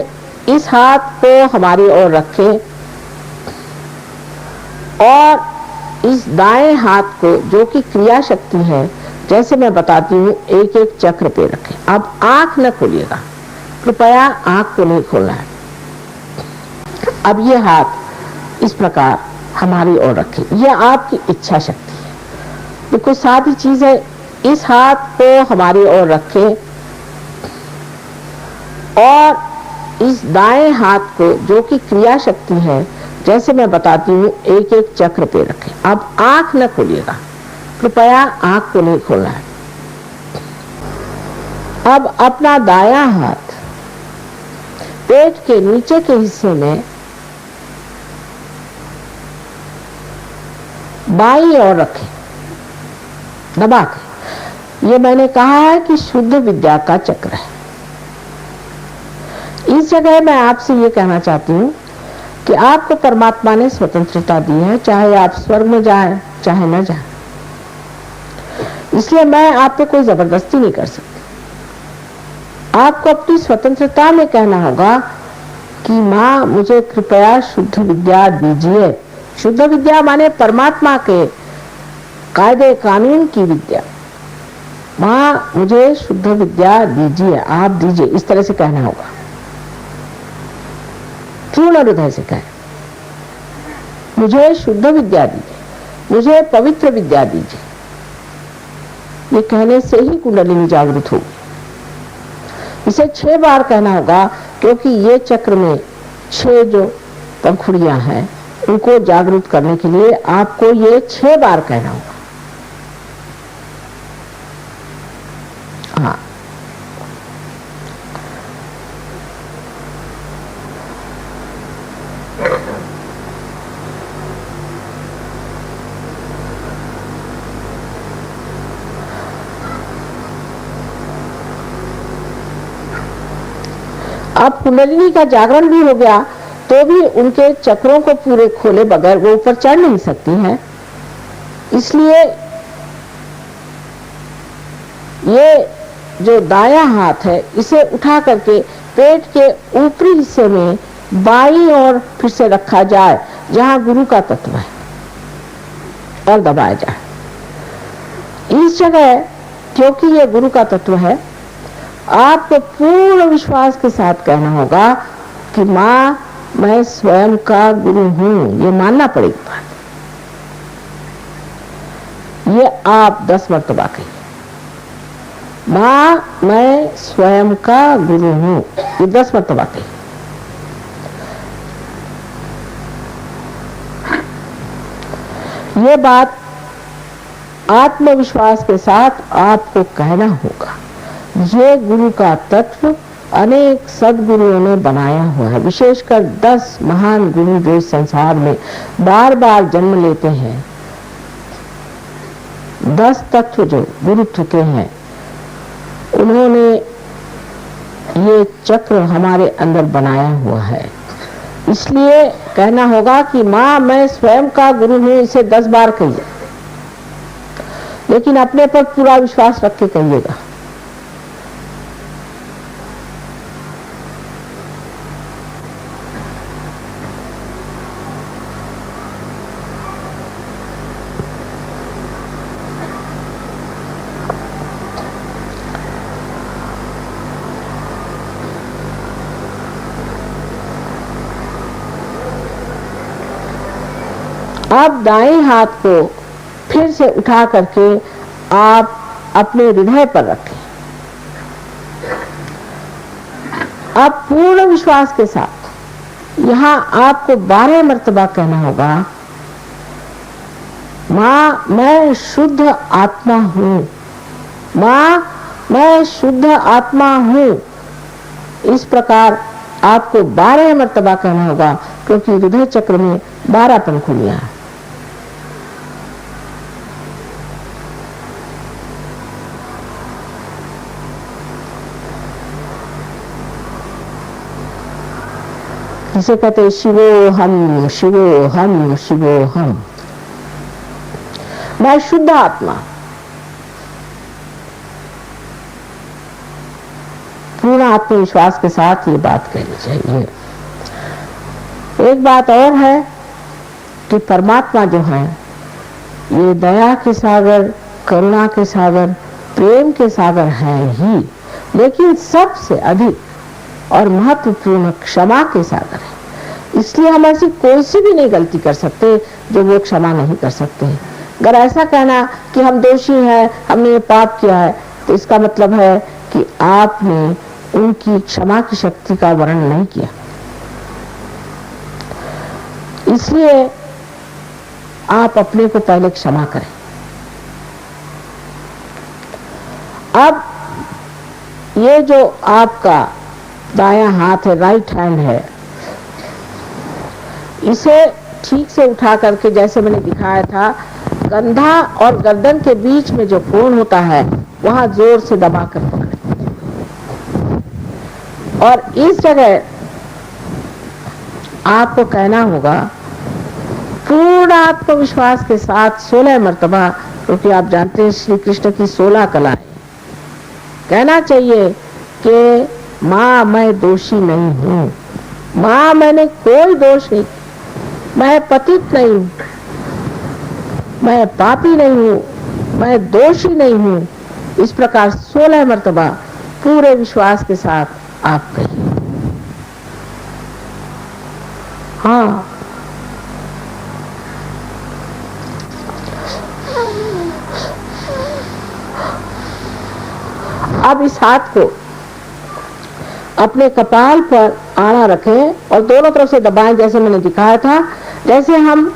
Speaker 3: इस हाथ को हमारी ओर रखें और इस दाएं हाथ को, जो कि क्रिया शक्ति है, जैसे मैं बताती हूँ, एक एक चक्र पे रखें. अब आंख न खोलिएगा, कृपया आंख को नहीं खोलना है. अब ये हाथ इस प्रकार हमारी ओर रखें, ये आपकी इच्छा शक्ति है, बिल्कुल सादी चीज है. इस हाथ को हमारी ओर रखें और इस दाएं हाथ को, जो कि क्रिया शक्ति है, जैसे मैं बताती हूँ, एक एक चक्र पे रखें. अब आंख न खोलिएगा, कृपया आंख को नहीं खोलना है. अब अपना दायां हाथ पेट के नीचे के हिस्से में बाईं ओर रखें, दबा के। ये मैंने कहा है कि शुद्ध विद्या का चक्र है। इस जगह मैं आपसे ये कहना चाहती हूँ कि आपको परमात्मा ने स्वतंत्रता दी है, चाहे आप स्वर्ग में जाएं चाहे न जाएं। इसलिए मैं आप पे कोई जबरदस्ती नहीं कर सकती। आपको अपनी स्वतंत्रता में कहना होगा कि माँ मुझे कृपया शुद्ध विद्या दीजिए। शुद्ध विद्या माने परमात्मा के कायदे कानून की विद्या। माँ मुझे शुद्ध विद्या दीजिए, आप दीजिए, इस तरह से कहना होगा। पूर्ण हृदय से कहें, मुझे शुद्ध विद्या दीजिए, मुझे पवित्र विद्या दीजिए। ये कहने से ही कुंडलिनी जागृत होगी। इसे 6 बार कहना होगा, क्योंकि ये चक्र में 6 जो पंखुड़ियां हैं उनको जागृत करने के लिए आपको ये 6 बार कहना होगा। हाँ, अब कुंडलिनी का जागरण भी हो गया तो भी उनके चक्रों को पूरे खोले बगैर वो ऊपर चढ़ नहीं सकती हैं। इसलिए ये जो दायां हाथ है इसे उठा करके पेट के ऊपरी हिस्से में बाईं ओर फिर से रखा जाए, जहां गुरु का तत्व है, और दबाया जाए। इस जगह क्योंकि ये गुरु का तत्व है, आपको पूर्ण विश्वास के साथ कहना होगा कि माँ मैं स्वयं का गुरु हूं। ये मानना पड़ेगी बात। ये आप 10 मर्तबा कहिए, माँ मैं स्वयं का गुरु हूं। ये 10 मर्तबा कहिए। ये बात आत्मविश्वास के साथ आपको कहना होगा। ये गुरु का तत्व अनेक सदगुरुओं ने बनाया हुआ है। विशेषकर 10 महान गुरु जो इस संसार में बार बार जन्म लेते हैं, 10 तत्व जो गुरुत्व के हैं, उन्होंने ये चक्र हमारे अंदर बनाया हुआ है। इसलिए कहना होगा कि माँ मैं स्वयं का गुरु हूं। इसे 10 बार कहिए, लेकिन अपने पर पूरा विश्वास रख के कहिएगा। अब दाएं हाथ को फिर से उठा करके आप अपने हृदय पर रखें। अब पूर्ण विश्वास के साथ यहां आपको 12 मर्तबा कहना होगा, माँ मैं शुद्ध आत्मा हूं, माँ मैं शुद्ध आत्मा हूं। इस प्रकार आपको 12 मर्तबा कहना होगा, क्योंकि हृदय चक्र में 12 पंखुड़ियां हैं। जिसे कहते शिवो हम शिवो हम शिवो हम। मैं शुद्ध आत्मा। पूर्ण आत्मविश्वास के साथ ये बात कहनी चाहिए। एक बात और है कि परमात्मा जो है ये दया के सागर, करुणा के सागर, प्रेम के सागर हैं ही, लेकिन सबसे अधिक और महत्वपूर्ण क्षमा के सागर है। इसलिए हम ऐसी कोई सी भी नहीं गलती कर सकते जो वो क्षमा नहीं कर सकते। अगर ऐसा कहना कि हम दोषी हैं, हमने ये पाप किया है, तो इसका मतलब है कि आपने उनकी क्षमा की शक्ति का वर्णन नहीं किया। इसलिए आप अपने को पहले क्षमा करें। अब ये जो आपका दायां हाथ है, राइट हैंड है, इसे ठीक से उठा करके जैसे मैंने दिखाया था, कंधा और गर्दन के बीच में जो कोण होता है वहां जोर से दबा कर पकड़े और इस जगह आपको कहना होगा पूर्ण आत्मविश्वास के साथ 16 मर्तबा, क्योंकि आप जानते हैं श्री कृष्ण की 16 कलाएं। कहना चाहिए कि माँ मैं दोषी नहीं हूँ, माँ मैंने कोई दोष नहीं, मैं पतित नहीं हूँ, मैं पापी नहीं हूँ, मैं दोषी नहीं हूँ। इस प्रकार 16 मर्तबा पूरे विश्वास के साथ आप कहिए। हाँ, अब इस हाथ को अपने कपाल पर आड़ा रखें और दोनों तरफ से दबाएं, जैसे मैंने दिखाया था, जैसे हम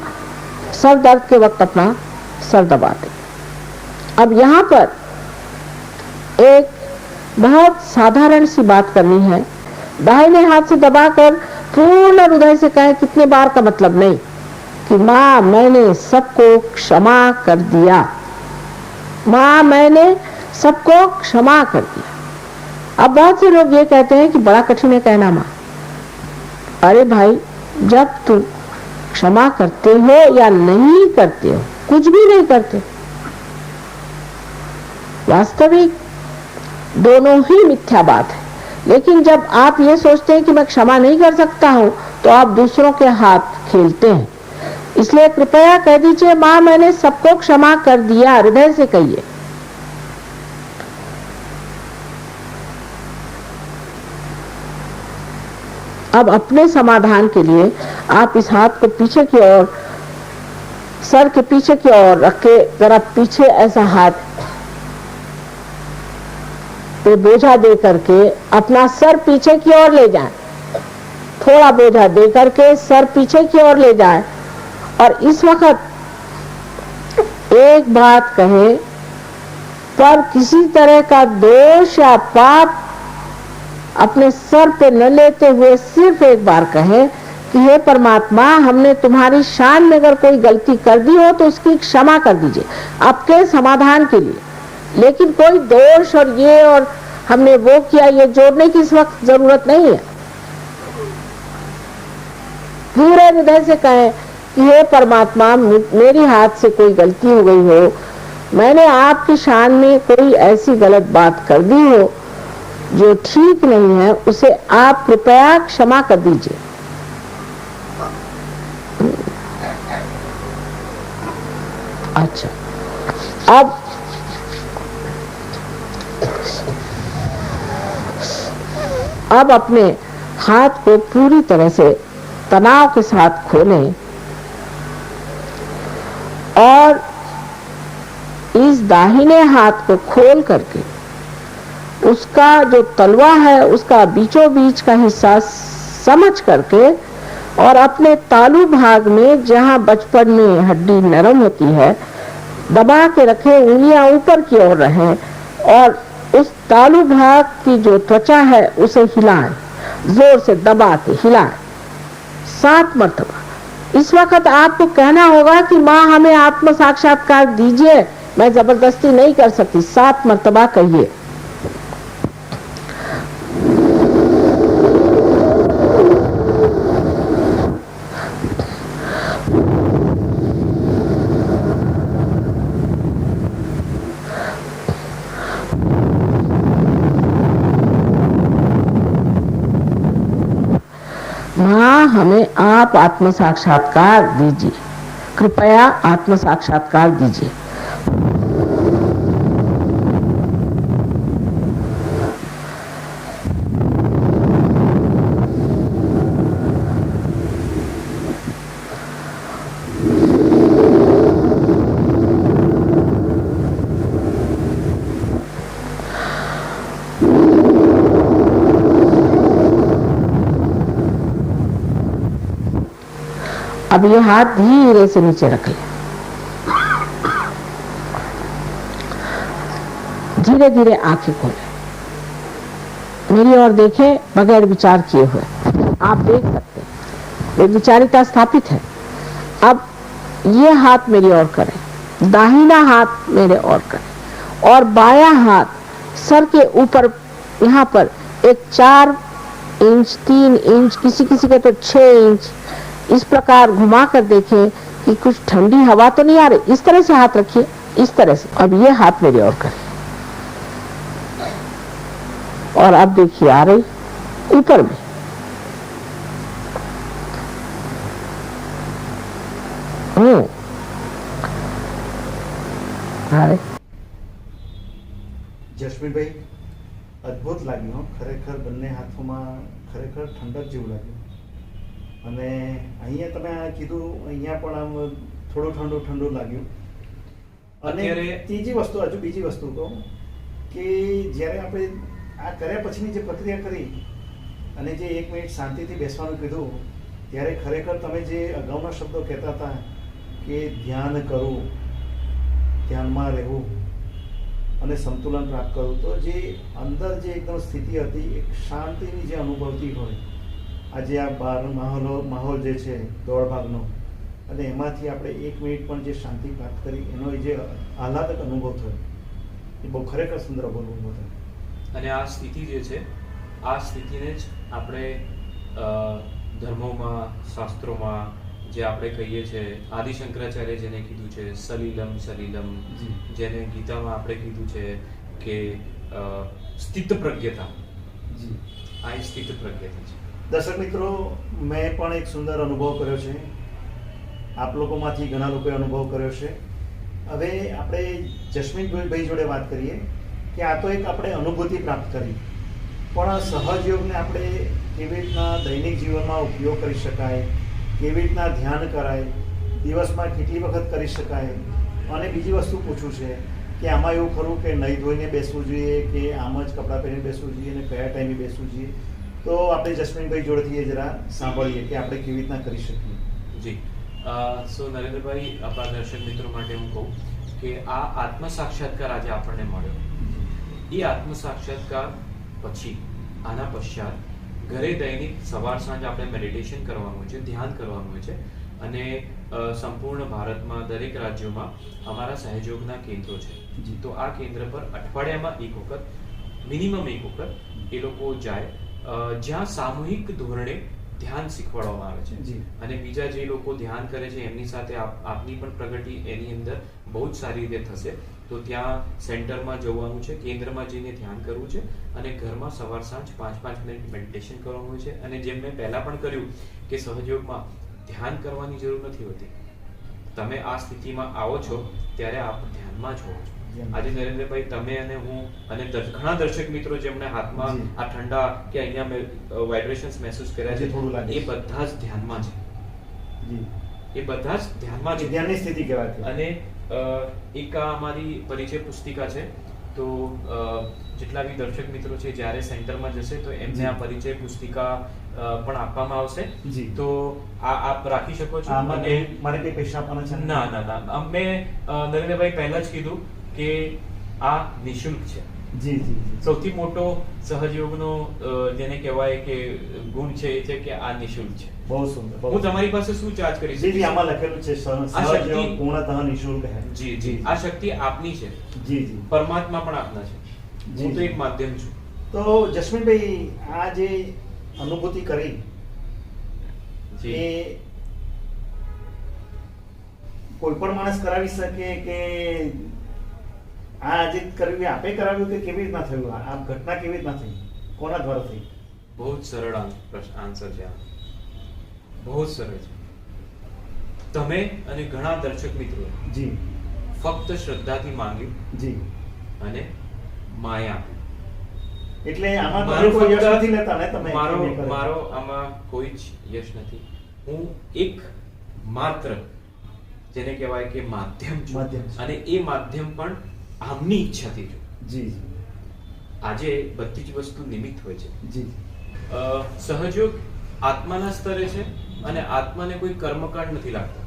Speaker 3: सर दर्द के वक्त अपना सर दबाते। अब यहाँ पर एक बहुत साधारण सी बात करनी है। दाहिने हाथ से दबाकर पूर्ण हृदय से कहें, कितने बार का मतलब नहीं, कि माँ मैंने सबको क्षमा कर दिया, माँ मैंने सबको क्षमा कर दिया। अब बहुत से लोग ये कहते हैं कि बड़ा कठिन है कहना माँ। अरे भाई, जब तुम क्षमा करते हो या नहीं करते हो, कुछ भी नहीं करते, वास्तविक दोनों ही मिथ्या बात है। लेकिन जब आप ये सोचते हैं कि मैं क्षमा नहीं कर सकता हूं, तो आप दूसरों के हाथ खेलते हैं। इसलिए कृपया कह दीजिए, माँ मैंने सबको क्षमा कर दिया, हृदय से कहिए। अब अपने समाधान के लिए आप इस हाथ को पीछे की ओर, सर के पीछे की ओर रख के जरा पीछे ऐसा हाथ पे बोझा दे करके अपना सर पीछे की ओर ले जाएं, थोड़ा बोझा दे करके सर पीछे की ओर ले जाएं और इस वक्त एक बात कहे, पर किसी तरह का दोष या पाप अपने सर पे न लेते हुए सिर्फ एक बार कहे कि हे परमात्मा, हमने तुम्हारी शान में अगर कोई गलती कर दी हो तो उसकी क्षमा कर दीजिए, आपके समाधान के लिए। लेकिन कोई दोष और ये और हमने वो किया, ये जोड़ने की इस वक्त जरूरत नहीं है। पूरे हृदय से कहें कि हे परमात्मा, मेरी हाथ से कोई गलती हो गई हो, मैंने आपकी शान में कोई ऐसी गलत बात कर दी हो जो ठीक नहीं है, उसे आप कृपया क्षमा कर दीजिए। अच्छा, अब अपने हाथ को पूरी तरह से तनाव के साथ खोलें और इस दाहिने हाथ को खोल करके उसका जो तलवा है उसका बीचों बीच का हिस्सा समझ करके और अपने तालू भाग में, जहां बचपन में हड्डी नरम होती है, दबा के रखें, उंगलियां ऊपर की ओर रहें और उस तालू भाग की जो त्वचा है उसे हिलाएं, जोर से दबा के हिलाएं 7 मरतबा। इस वक्त आपको कहना होगा कि माँ हमें आत्म साक्षात्कार दीजिए, मैं जबरदस्ती नहीं कर सकती। 7 मरतबा कहिए। माँ हमें आप आत्म साक्षात्कार दीजिए, कृपया आत्म साक्षात्कार दीजिए। अब ये हाथ धीरे से नीचे रख ले, धीरे धीरे आंखें खोले। मेरी ओर देखे बगैर विचार किए हुए। आप देख सकते हैं विचारिता स्थापित है। अब ये हाथ मेरी ओर करें, दाहिना हाथ मेरे ओर करें और बायां हाथ सर के ऊपर यहाँ पर एक 4 इंच 3 इंच किसी किसी के तो 6 इंच इस प्रकार घुमा कर देखें कि कुछ ठंडी हवा तो नहीं आ रही। इस तरह से हाथ रखिए, इस तरह से। अब ये हाथ मेरी ओर करें और अब देखिए आ रही ऊपर में।
Speaker 1: જશમીનભાઈ, અદ્ભુત લાગ્યું હો. ખરેખર બંને હાથોમાં ખરેખર ઠંડક જેવું લાગ્યું. અને અહીંયા તમે આ કીધું, અહીંયા પણ આમ થોડું ઠંડુ ઠંડુ લાગ્યું. અને ત્રીજી વસ્તુ, હજુ બીજી વસ્તુ કહું કે જ્યારે આપણે આ કર્યા પછીની જે પ્રક્રિયા કરી અને જે 1 મિનિટ શાંતિથી બેસવાનું કીધું, ત્યારે ખરેખર તમે જે અગાઉના શબ્દો કહેતા હતા કે ધ્યાન કરવું, ધ્યાનમાં રહેવું અને સંતુલન પ્રાપ્ત કરવું, તો જે અંદર જે એકદમ સ્થિતિ હતી, એક શાંતિની જે અનુભવતી હોય, આજે આ બહાર માહોલ જે છે દોડ ભાગનો, અને એમાંથી આપણે 1 મિનિટ પણ જે શાંતિ પ્રાપ્ત કરી, એનો જે આહલાદક અનુભવ થયો, એ બહુ ખરેખર સુંદર અનુભવ થયો.
Speaker 2: અને આ સ્થિતિ જે છે, આ સ્થિતિને જ આપણે ધર્મોમાં, શાસ્ત્રોમાં જે આપણે કહીએ છીએ, આદિ શંકરાચાર્ય જેને કીધું છે સલીલમ સલીલમ, જેને ગીતામાં આપણે કીધું છે કે સ્થિત પ્રજ્ઞતા, આ સ્થિત પ્રજ્ઞતા છે.
Speaker 1: દર્શક મિત્રો, મેં પણ એક સુંદર અનુભવ કર્યો છે, આપ લોકોમાંથી ઘણા લોકોએ અનુભવ કર્યો છે. હવે આપણે જસ્મીનભાઈ જોડે વાત કરીએ કે આ તો એક આપણે અનુભૂતિ પ્રાપ્ત કરી, પણ સહજયોગને આપણે કેવી રીતના દૈનિક જીવનમાં ઉપયોગ કરી શકાય, કેવી રીતના ધ્યાન કરાય, દિવસમાં કેટલી વખત કરી શકાય, અને બીજી વસ્તુ પૂછવું છે કે આમાં એવું ખરું કે નહીં ધોઈને બેસવું જોઈએ કે આમ જ કપડાં પહેરીને બેસવું જોઈએ અને કયા ટાઈમે બેસવું જોઈએ? તો આપણે જસ્મીનભાઈ જોડેથી જરા સાંભળીએ કે આપણે કેવી રીતના કરી શકીએ.
Speaker 2: જી, સો નરેન્દ્રભાઈ, આપણા દર્શક મિત્રો માટે હું કહું કે આ આત્મ સાક્ષાત્કાર આજે આપણને મળ્યો, એ આત્મ સાક્ષાત્કાર પછી આના પશ્ચાત ઘરે દૈનિક સવાર સાંજ આપણે મેડિટેશન કરવાનું હોય છે, ધ્યાન કરવાનું હોય છે. અને સંપૂર્ણ ભારતમાં દરેક રાજ્યોમાં અમારા સહયોગના કેન્દ્રો છે. તો આ કેન્દ્ર પર અઠવાડિયામાં 1 વખત, મિનિમમ 1 વખત એ લોકો જાય, જ્યાં સામૂહિક ધોરણે ધ્યાન શીખવાડવામાં આવે છે. અને બીજા જે લોકો ધ્યાન કરે છે એમની સાથે આપની પણ પ્રગતિ એની અંદર બહુ જ સારી રીતે થશે. તો ત્યાં સેન્ટરમાં જવાનું છે, કેન્દ્રમાં જઈને ધ્યાન કરવું છે, અને ઘરમાં સવાર સાંજ 5-5 મિનિટ મેડિટેશન કરવાનું હોય છે. અને જેમ મેં પહેલા પણ કર્યું કે સહયોગમાં ધ્યાન કરવાની જરૂર નથી હોતી. તમે આ સ્થિતિમાં આવો છો ત્યારે આપ ધ્યાનમાં જ હોવો છો. આજે નરેન્દ્રભાઈ, તમે અને હું અને ઘણા દર્શક મિત્રો જેમણે હાથમાં આ ઠંડા કે અહીંયા વાઇબ્રેશન્સ મહેસૂસ કર્યા છે, એ બધા જ ધ્યાનમાં છે. એ બધા જ ધ્યાનમાં છે,
Speaker 1: ધ્યાનની સ્થિતિ કહેવાય.
Speaker 2: અને એક આ અમારી પરિચય પુસ્તિકા છે. તો જેટલા બી દર્શક મિત્રો છે જ્યારે સેન્ટરમાં જશે તો એમને આ પરિચય પુસ્તિકા પણ આપવામાં આવશે. તો આ આપ રાખી શકો છો.
Speaker 1: અને મારે કઈ પૈસા આપવાના છે?
Speaker 2: ના ના ના, મેં નરેન્દ્રભાઈ પહેલા જ કીધું કે આ નિઃશુલ્ક છે.
Speaker 1: જી જી.
Speaker 2: સૌથી મોટો સહયોગનો જેને કહેવાય કે ગુણ છે એ છે કે આ નિઃશુલ્ક છે.
Speaker 1: બહુ સુંદર.
Speaker 2: હું તમારી પાસે શું ચાર્જ કરીશ?
Speaker 1: જી જી, આમાં લખેલું છે સહયોગ પૂર્ણતઃ નિઃશુલ્ક છે.
Speaker 2: જી જી, આ શક્તિ આપની છે.
Speaker 1: જી જી.
Speaker 2: પરમાત્મા પણ આપના છે. હું તો એક માધ્યમ છું.
Speaker 1: તો જસ્મીનભાઈ, આ જે અનુભૂતિ કરી એ કોઈ પણ માણસ કરાવી શકે કે આ જે કર્યું આપે કરાવ્યું કે કેવી રીતના થયું? આ ઘટના કેવી રીતના થઈ, કોના દ્વારા થઈ?
Speaker 2: બહુ જ સરળ આન્સર છે. બહુ જ સરળ છે. તમે અને ઘણા દર્શક મિત્રો
Speaker 1: જી
Speaker 2: ફક્ત શ્રદ્ધાથી માંગ્યું
Speaker 1: જી
Speaker 2: અને માયા.
Speaker 1: એટલે આમાં તમે કોઈ યશ નથી લેતા ને? તમે
Speaker 2: મારો આમાં કોઈ જ યશ નથી. હું એક માત્ર જેને કહેવાય કે માધ્યમ છું, અને એ માધ્યમ પણ આમની ઈચ્છાથી છું.
Speaker 1: જી.
Speaker 2: આજે બધી જ વસ્તુ નિમિત્ત હોય છે.
Speaker 1: જી.
Speaker 2: સહયોગ આત્માના સ્તરે છે અને આત્માને કોઈ કર્મકાંડ નથી લાગતા.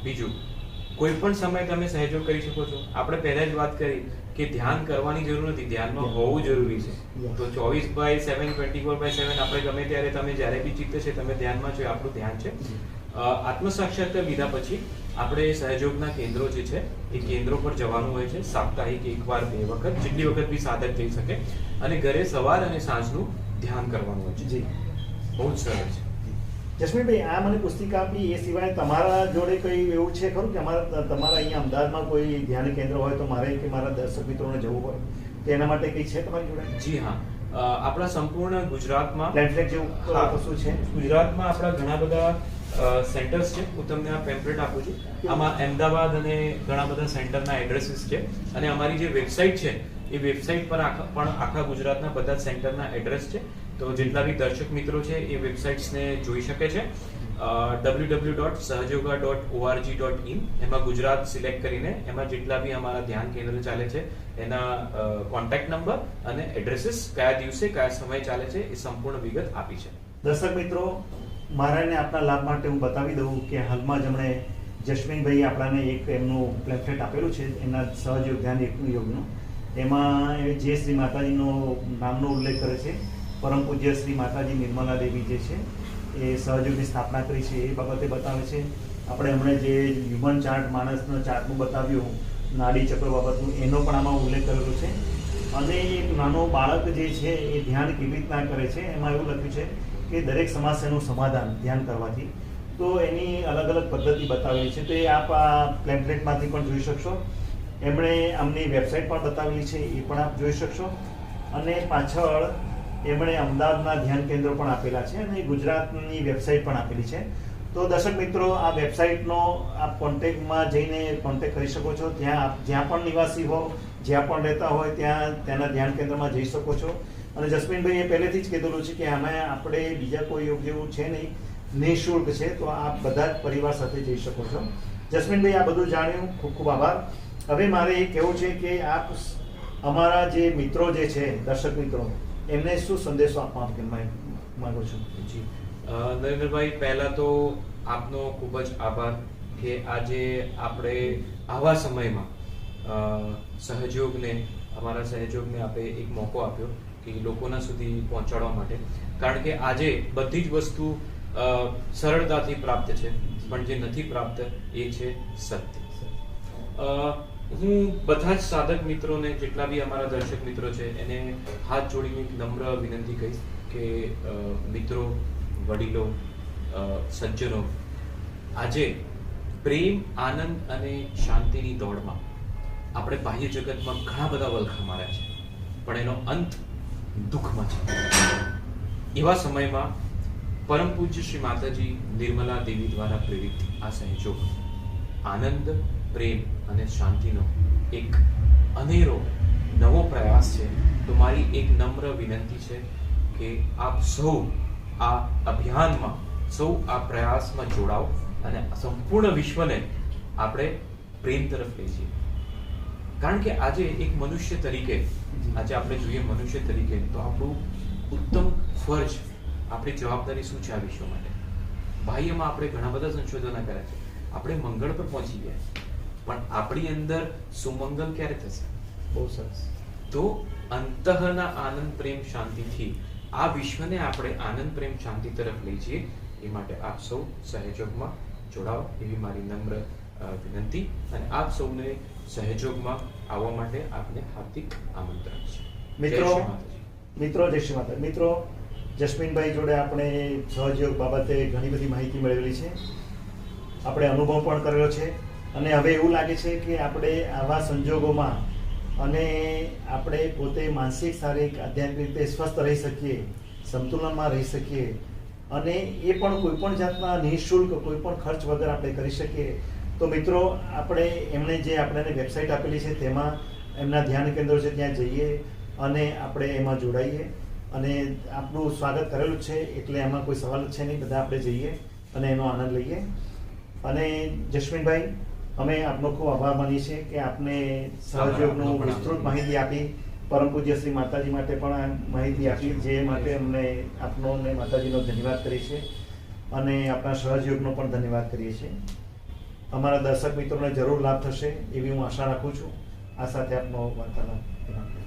Speaker 2: બીજું કોઈ પણ સમય તમે સહયોગ કરી શકો છો. આપણે પહેલા જ વાત કરી કે ધ્યાન કરવાની જરૂર નથી, ધ્યાનમાં હોવું જરૂરી છે. તો 24/7 24/7 આપણે ગમે ત્યારે તમે જ્યારે બી ચિત્ત છે તમે ધ્યાનમાં છો, એ આપણું ધ્યાન છે. આત્મસાક્ષાત્કાર લીધા પછી આપણે સહયોગના કેન્દ્રો જે છે એ કેન્દ્રો પર જવાનું હોય છે, સાપ્તાહિક 1 વાર 2 વખત, જેટલી વખત બી સાધક જઈ શકે, અને ઘરે સવાર અને સાંજનું ધ્યાન કરવાનું હોય છે.
Speaker 1: જી,
Speaker 2: બહુ જ સરળ છે.
Speaker 1: જસ્મીનભાઈ, આ મને પુસ્તિકા આપી, એ સિવાય તમારા જોડે કઈ એવું છે ખરું કે તમારા અહીંયા અમદાવાદમાં કોઈ ધ્યાન કેન્દ્ર હોય તો મારે કે મારા દર્શક મિત્રોને જવું હોય તો એના માટે કઈ છે તમારી જોડે?
Speaker 2: જી હા, આપણા સંપૂર્ણ ગુજરાતમાં
Speaker 1: પેમ્ફલેટ જેવું કશું છે?
Speaker 2: ગુજરાતમાં આપણા ઘણા બધા સેન્ટર્સ છે. હું તમને આ પેમ્ફલેટ આપું છું. આમાં અમદાવાદ અને ઘણા બધા સેન્ટરના એડ્રેસીસ છે, અને અમારી જે વેબસાઇટ છે એ વેબસાઇટ પર પણ આખા ગુજરાતના બધા જ સેન્ટરના એડ્રેસ છે. તો જેટલા બી દર્શક મિત્રો છે એ વેબસાઇટ્સને જોઈ શકે છે. www.sahjoga.org.in એમાં ગુજરાત સિલેક્ટ કરીને એમાં જેટલા બી અમારા ધ્યાન કેન્દ્ર ચાલે છે એના કોન્ટેક્ટ નંબર અને એડ્રેસીસ, કયા દિવસે કયા સમય ચાલે છે એ સંપૂર્ણ વિગત આપી છે.
Speaker 1: દર્શક મિત્રો, મારાને આપના લાભ માટે હું બતાવી દઉં કે હાલમાં જ હમણે જસ્મીનભાઈ આપણાને એક એમનું પેમ્ફલેટ આપેલું છે, એમના સહયોગ ધ્યાન એકનું યોગનું. એમાં જે શ્રી માતાજીનો નામનો ઉલ્લેખ કરે છે, પરમ પૂજ્ય શ્રી માતાજી નિર્મલા દેવી જે છે એ સહયોગની સ્થાપના કરી છે એ બાબતે બતાવે છે. આપણે હમણાં જે હ્યુમન ચાર્ટ, માણસનો ચાર્ટનું બતાવ્યું, નાડી ચક્ર બાબતનું, એનો પણ આમાં ઉલ્લેખ કરેલો છે. અને એક નાનો બાળક જે છે એ ધ્યાન કેવી રીતના કરે છે એમાં એવું લખ્યું છે કે દરેક સમસ્યાનું સમાધાન ધ્યાન કરવાથી. તો એની અલગ અલગ પદ્ધતિ બતાવેલી છે, તો એ આપ આ પેમ્ફલેટમાંથી પણ જોઈ શકશો. એમણે આમની વેબસાઇટ પણ બતાવેલી છે, એ પણ આપ જોઈ શકશો. અને પાછળ એમણે અમદાવાદના ધ્યાન કેન્દ્રો પણ આપેલા છે અને ગુજરાતની વેબસાઇટ પણ આપેલી છે. તો દર્શક મિત્રો, આ વેબસાઇટનો આપ કોન્ટેક્ટમાં જઈને કોન્ટેક્ટ કરી શકો છો. ત્યાં આપ જ્યાં પણ નિવાસી હો, જ્યાં પણ રહેતા હોય ત્યાં ત્યાંના ધ્યાન કેન્દ્રમાં જઈ શકો છો. અને જસ્મીનભાઈએ પહેલેથી જ કીધેલું છે કે આમાં આપણે બીજા કોઈ યોગ જેવું છે નહીં, નિઃશુલ્ક છે, તો આપ બધા જ પરિવાર સાથે જઈ શકો છો. જસ્મીનભાઈ, આ બધું જાણ્યું, ખૂબ ખૂબ આભાર. હવે મારે એ કહેવું છે કે આપ અમારા જે મિત્રો જે છે, દર્શક મિત્રો, એમને શું સંદેશો આપવા માંગો છો?
Speaker 2: જી નરેન્દ્રભાઈ, પહેલા તો આપનો ખૂબ જ આભાર કે આજે આપણે આવા સમયમાં અમારા સહયોગને આપે એક મોકો આપ્યો કે લોકોના સુધી પહોંચાડવા માટે. કારણ કે આજે બધી જ વસ્તુ સરળતાથી પ્રાપ્ત છે, પણ જે નથી પ્રાપ્ત એ છે સત્ય. હું બધા જ સાધક મિત્રોને, જેટલા બી અમારા દર્શક મિત્રો છે, એને હાથ જોડીને એક નમ્ર વિનંતી કહીશ કે મિત્રો, વડીલો, સજ્જનો, આજે પ્રેમ, આનંદ અને શાંતિની દોડમાં આપણે બાહ્ય જગતમાં ઘણા બધા વલખા માર્યા છે, પણ એનો અંત દુઃખમાં છે. એવા સમયમાં પરમ પૂજ્ય શ્રી માતાજી નિર્મલા દેવી દ્વારા પ્રેરિત આ સહયોગ આનંદ, પ્રેમ અને શાંતિનો એક અનેરો નવો પ્રયાસ છે. તો મારી એક નમ્ર વિનંતી છે કે આપ સૌ આ અભિયાનમાં, સૌ આ પ્રયાસમાં જોડાઓ અને સંપૂર્ણ વિશ્વને આપણે પ્રેમ તરફ લઈ જઈએ. કારણ કે આજે એક મનુષ્ય તરીકે, આજે આપણે જોઈએ મનુષ્ય તરીકે, તો આપણું ઉત્તમ ફરજ, આપણી જવાબદારી શું છે આ વિશ્વ માટે? બાહ્યમાં આપણે ઘણા બધા સંશોધનો કર્યા છે, આપણે મંગળ પર પહોંચી ગયા, પણ આપણી અંદર સુમંગલ ક્યારે થશે?
Speaker 1: બહુ સરસ.
Speaker 2: તો અંતઃના આનંદ, પ્રેમ, શાંતિથી આ વિશ્વને આપણે આનંદ, પ્રેમ, શાંતિ તરફ લઈ જઈએ. એ માટે આપ સૌ સહયોગમાં જોડાઓ એવી મારી નમ્ર વિનંતી, અને આપ સૌને સહયોગમાં આવવા માટે આપને હાર્દિક આમંત્રણ છે.
Speaker 1: મિત્રો, જય શ્રી માતા. મિત્રો, જસ્મીનભાઈ જોડે આપણે સહયોગ બાબતે ઘણી બધી માહિતી મેળવેલી છે, આપણે અનુભવ પણ કરેલો છે, અને હવે એવું લાગે છે કે આપણે આવા સંજોગોમાં અને આપણે પોતે માનસિક, શારીરિક, આધ્યાત્મિક રીતે સ્વસ્થ રહી શકીએ, સંતુલનમાં રહી શકીએ, અને એ પણ કોઈ પણ જાતના નિઃશુલ્ક, કોઈ પણ ખર્ચ વગર આપણે કરી શકીએ. તો મિત્રો, આપણે એમણે જે આપણને વેબસાઇટ આપેલી છે તેમાં એમના ધ્યાન કેન્દ્રો છે, ત્યાં જઈએ અને આપણે એમાં જોડાઈએ. અને આપણું સ્વાગત કરેલું છે, એટલે એમાં કોઈ સવાલ જ છે નહીં, બધા આપણે જઈએ અને એનો આનંદ લઈએ. અને જસ્મીનભાઈ, અમે આપનો ખૂબ આભાર માનીએ છીએ કે આપને સહયોગનું વિસ્તૃત માહિતી આપી, પરમ પૂજ્ય શ્રી માતાજી માટે પણ માહિતી આપી, જે માટે અમને આપનો અને માતાજીનો ધન્યવાદ કરીએ છીએ, અને આપણા સહયોગનો પણ ધન્યવાદ કરીએ છીએ. અમારા દર્શક મિત્રોને જરૂર લાભ થશે એવી હું આશા રાખું છું. આ સાથે આપનો વાર્તાલાપ સમાપ્ત.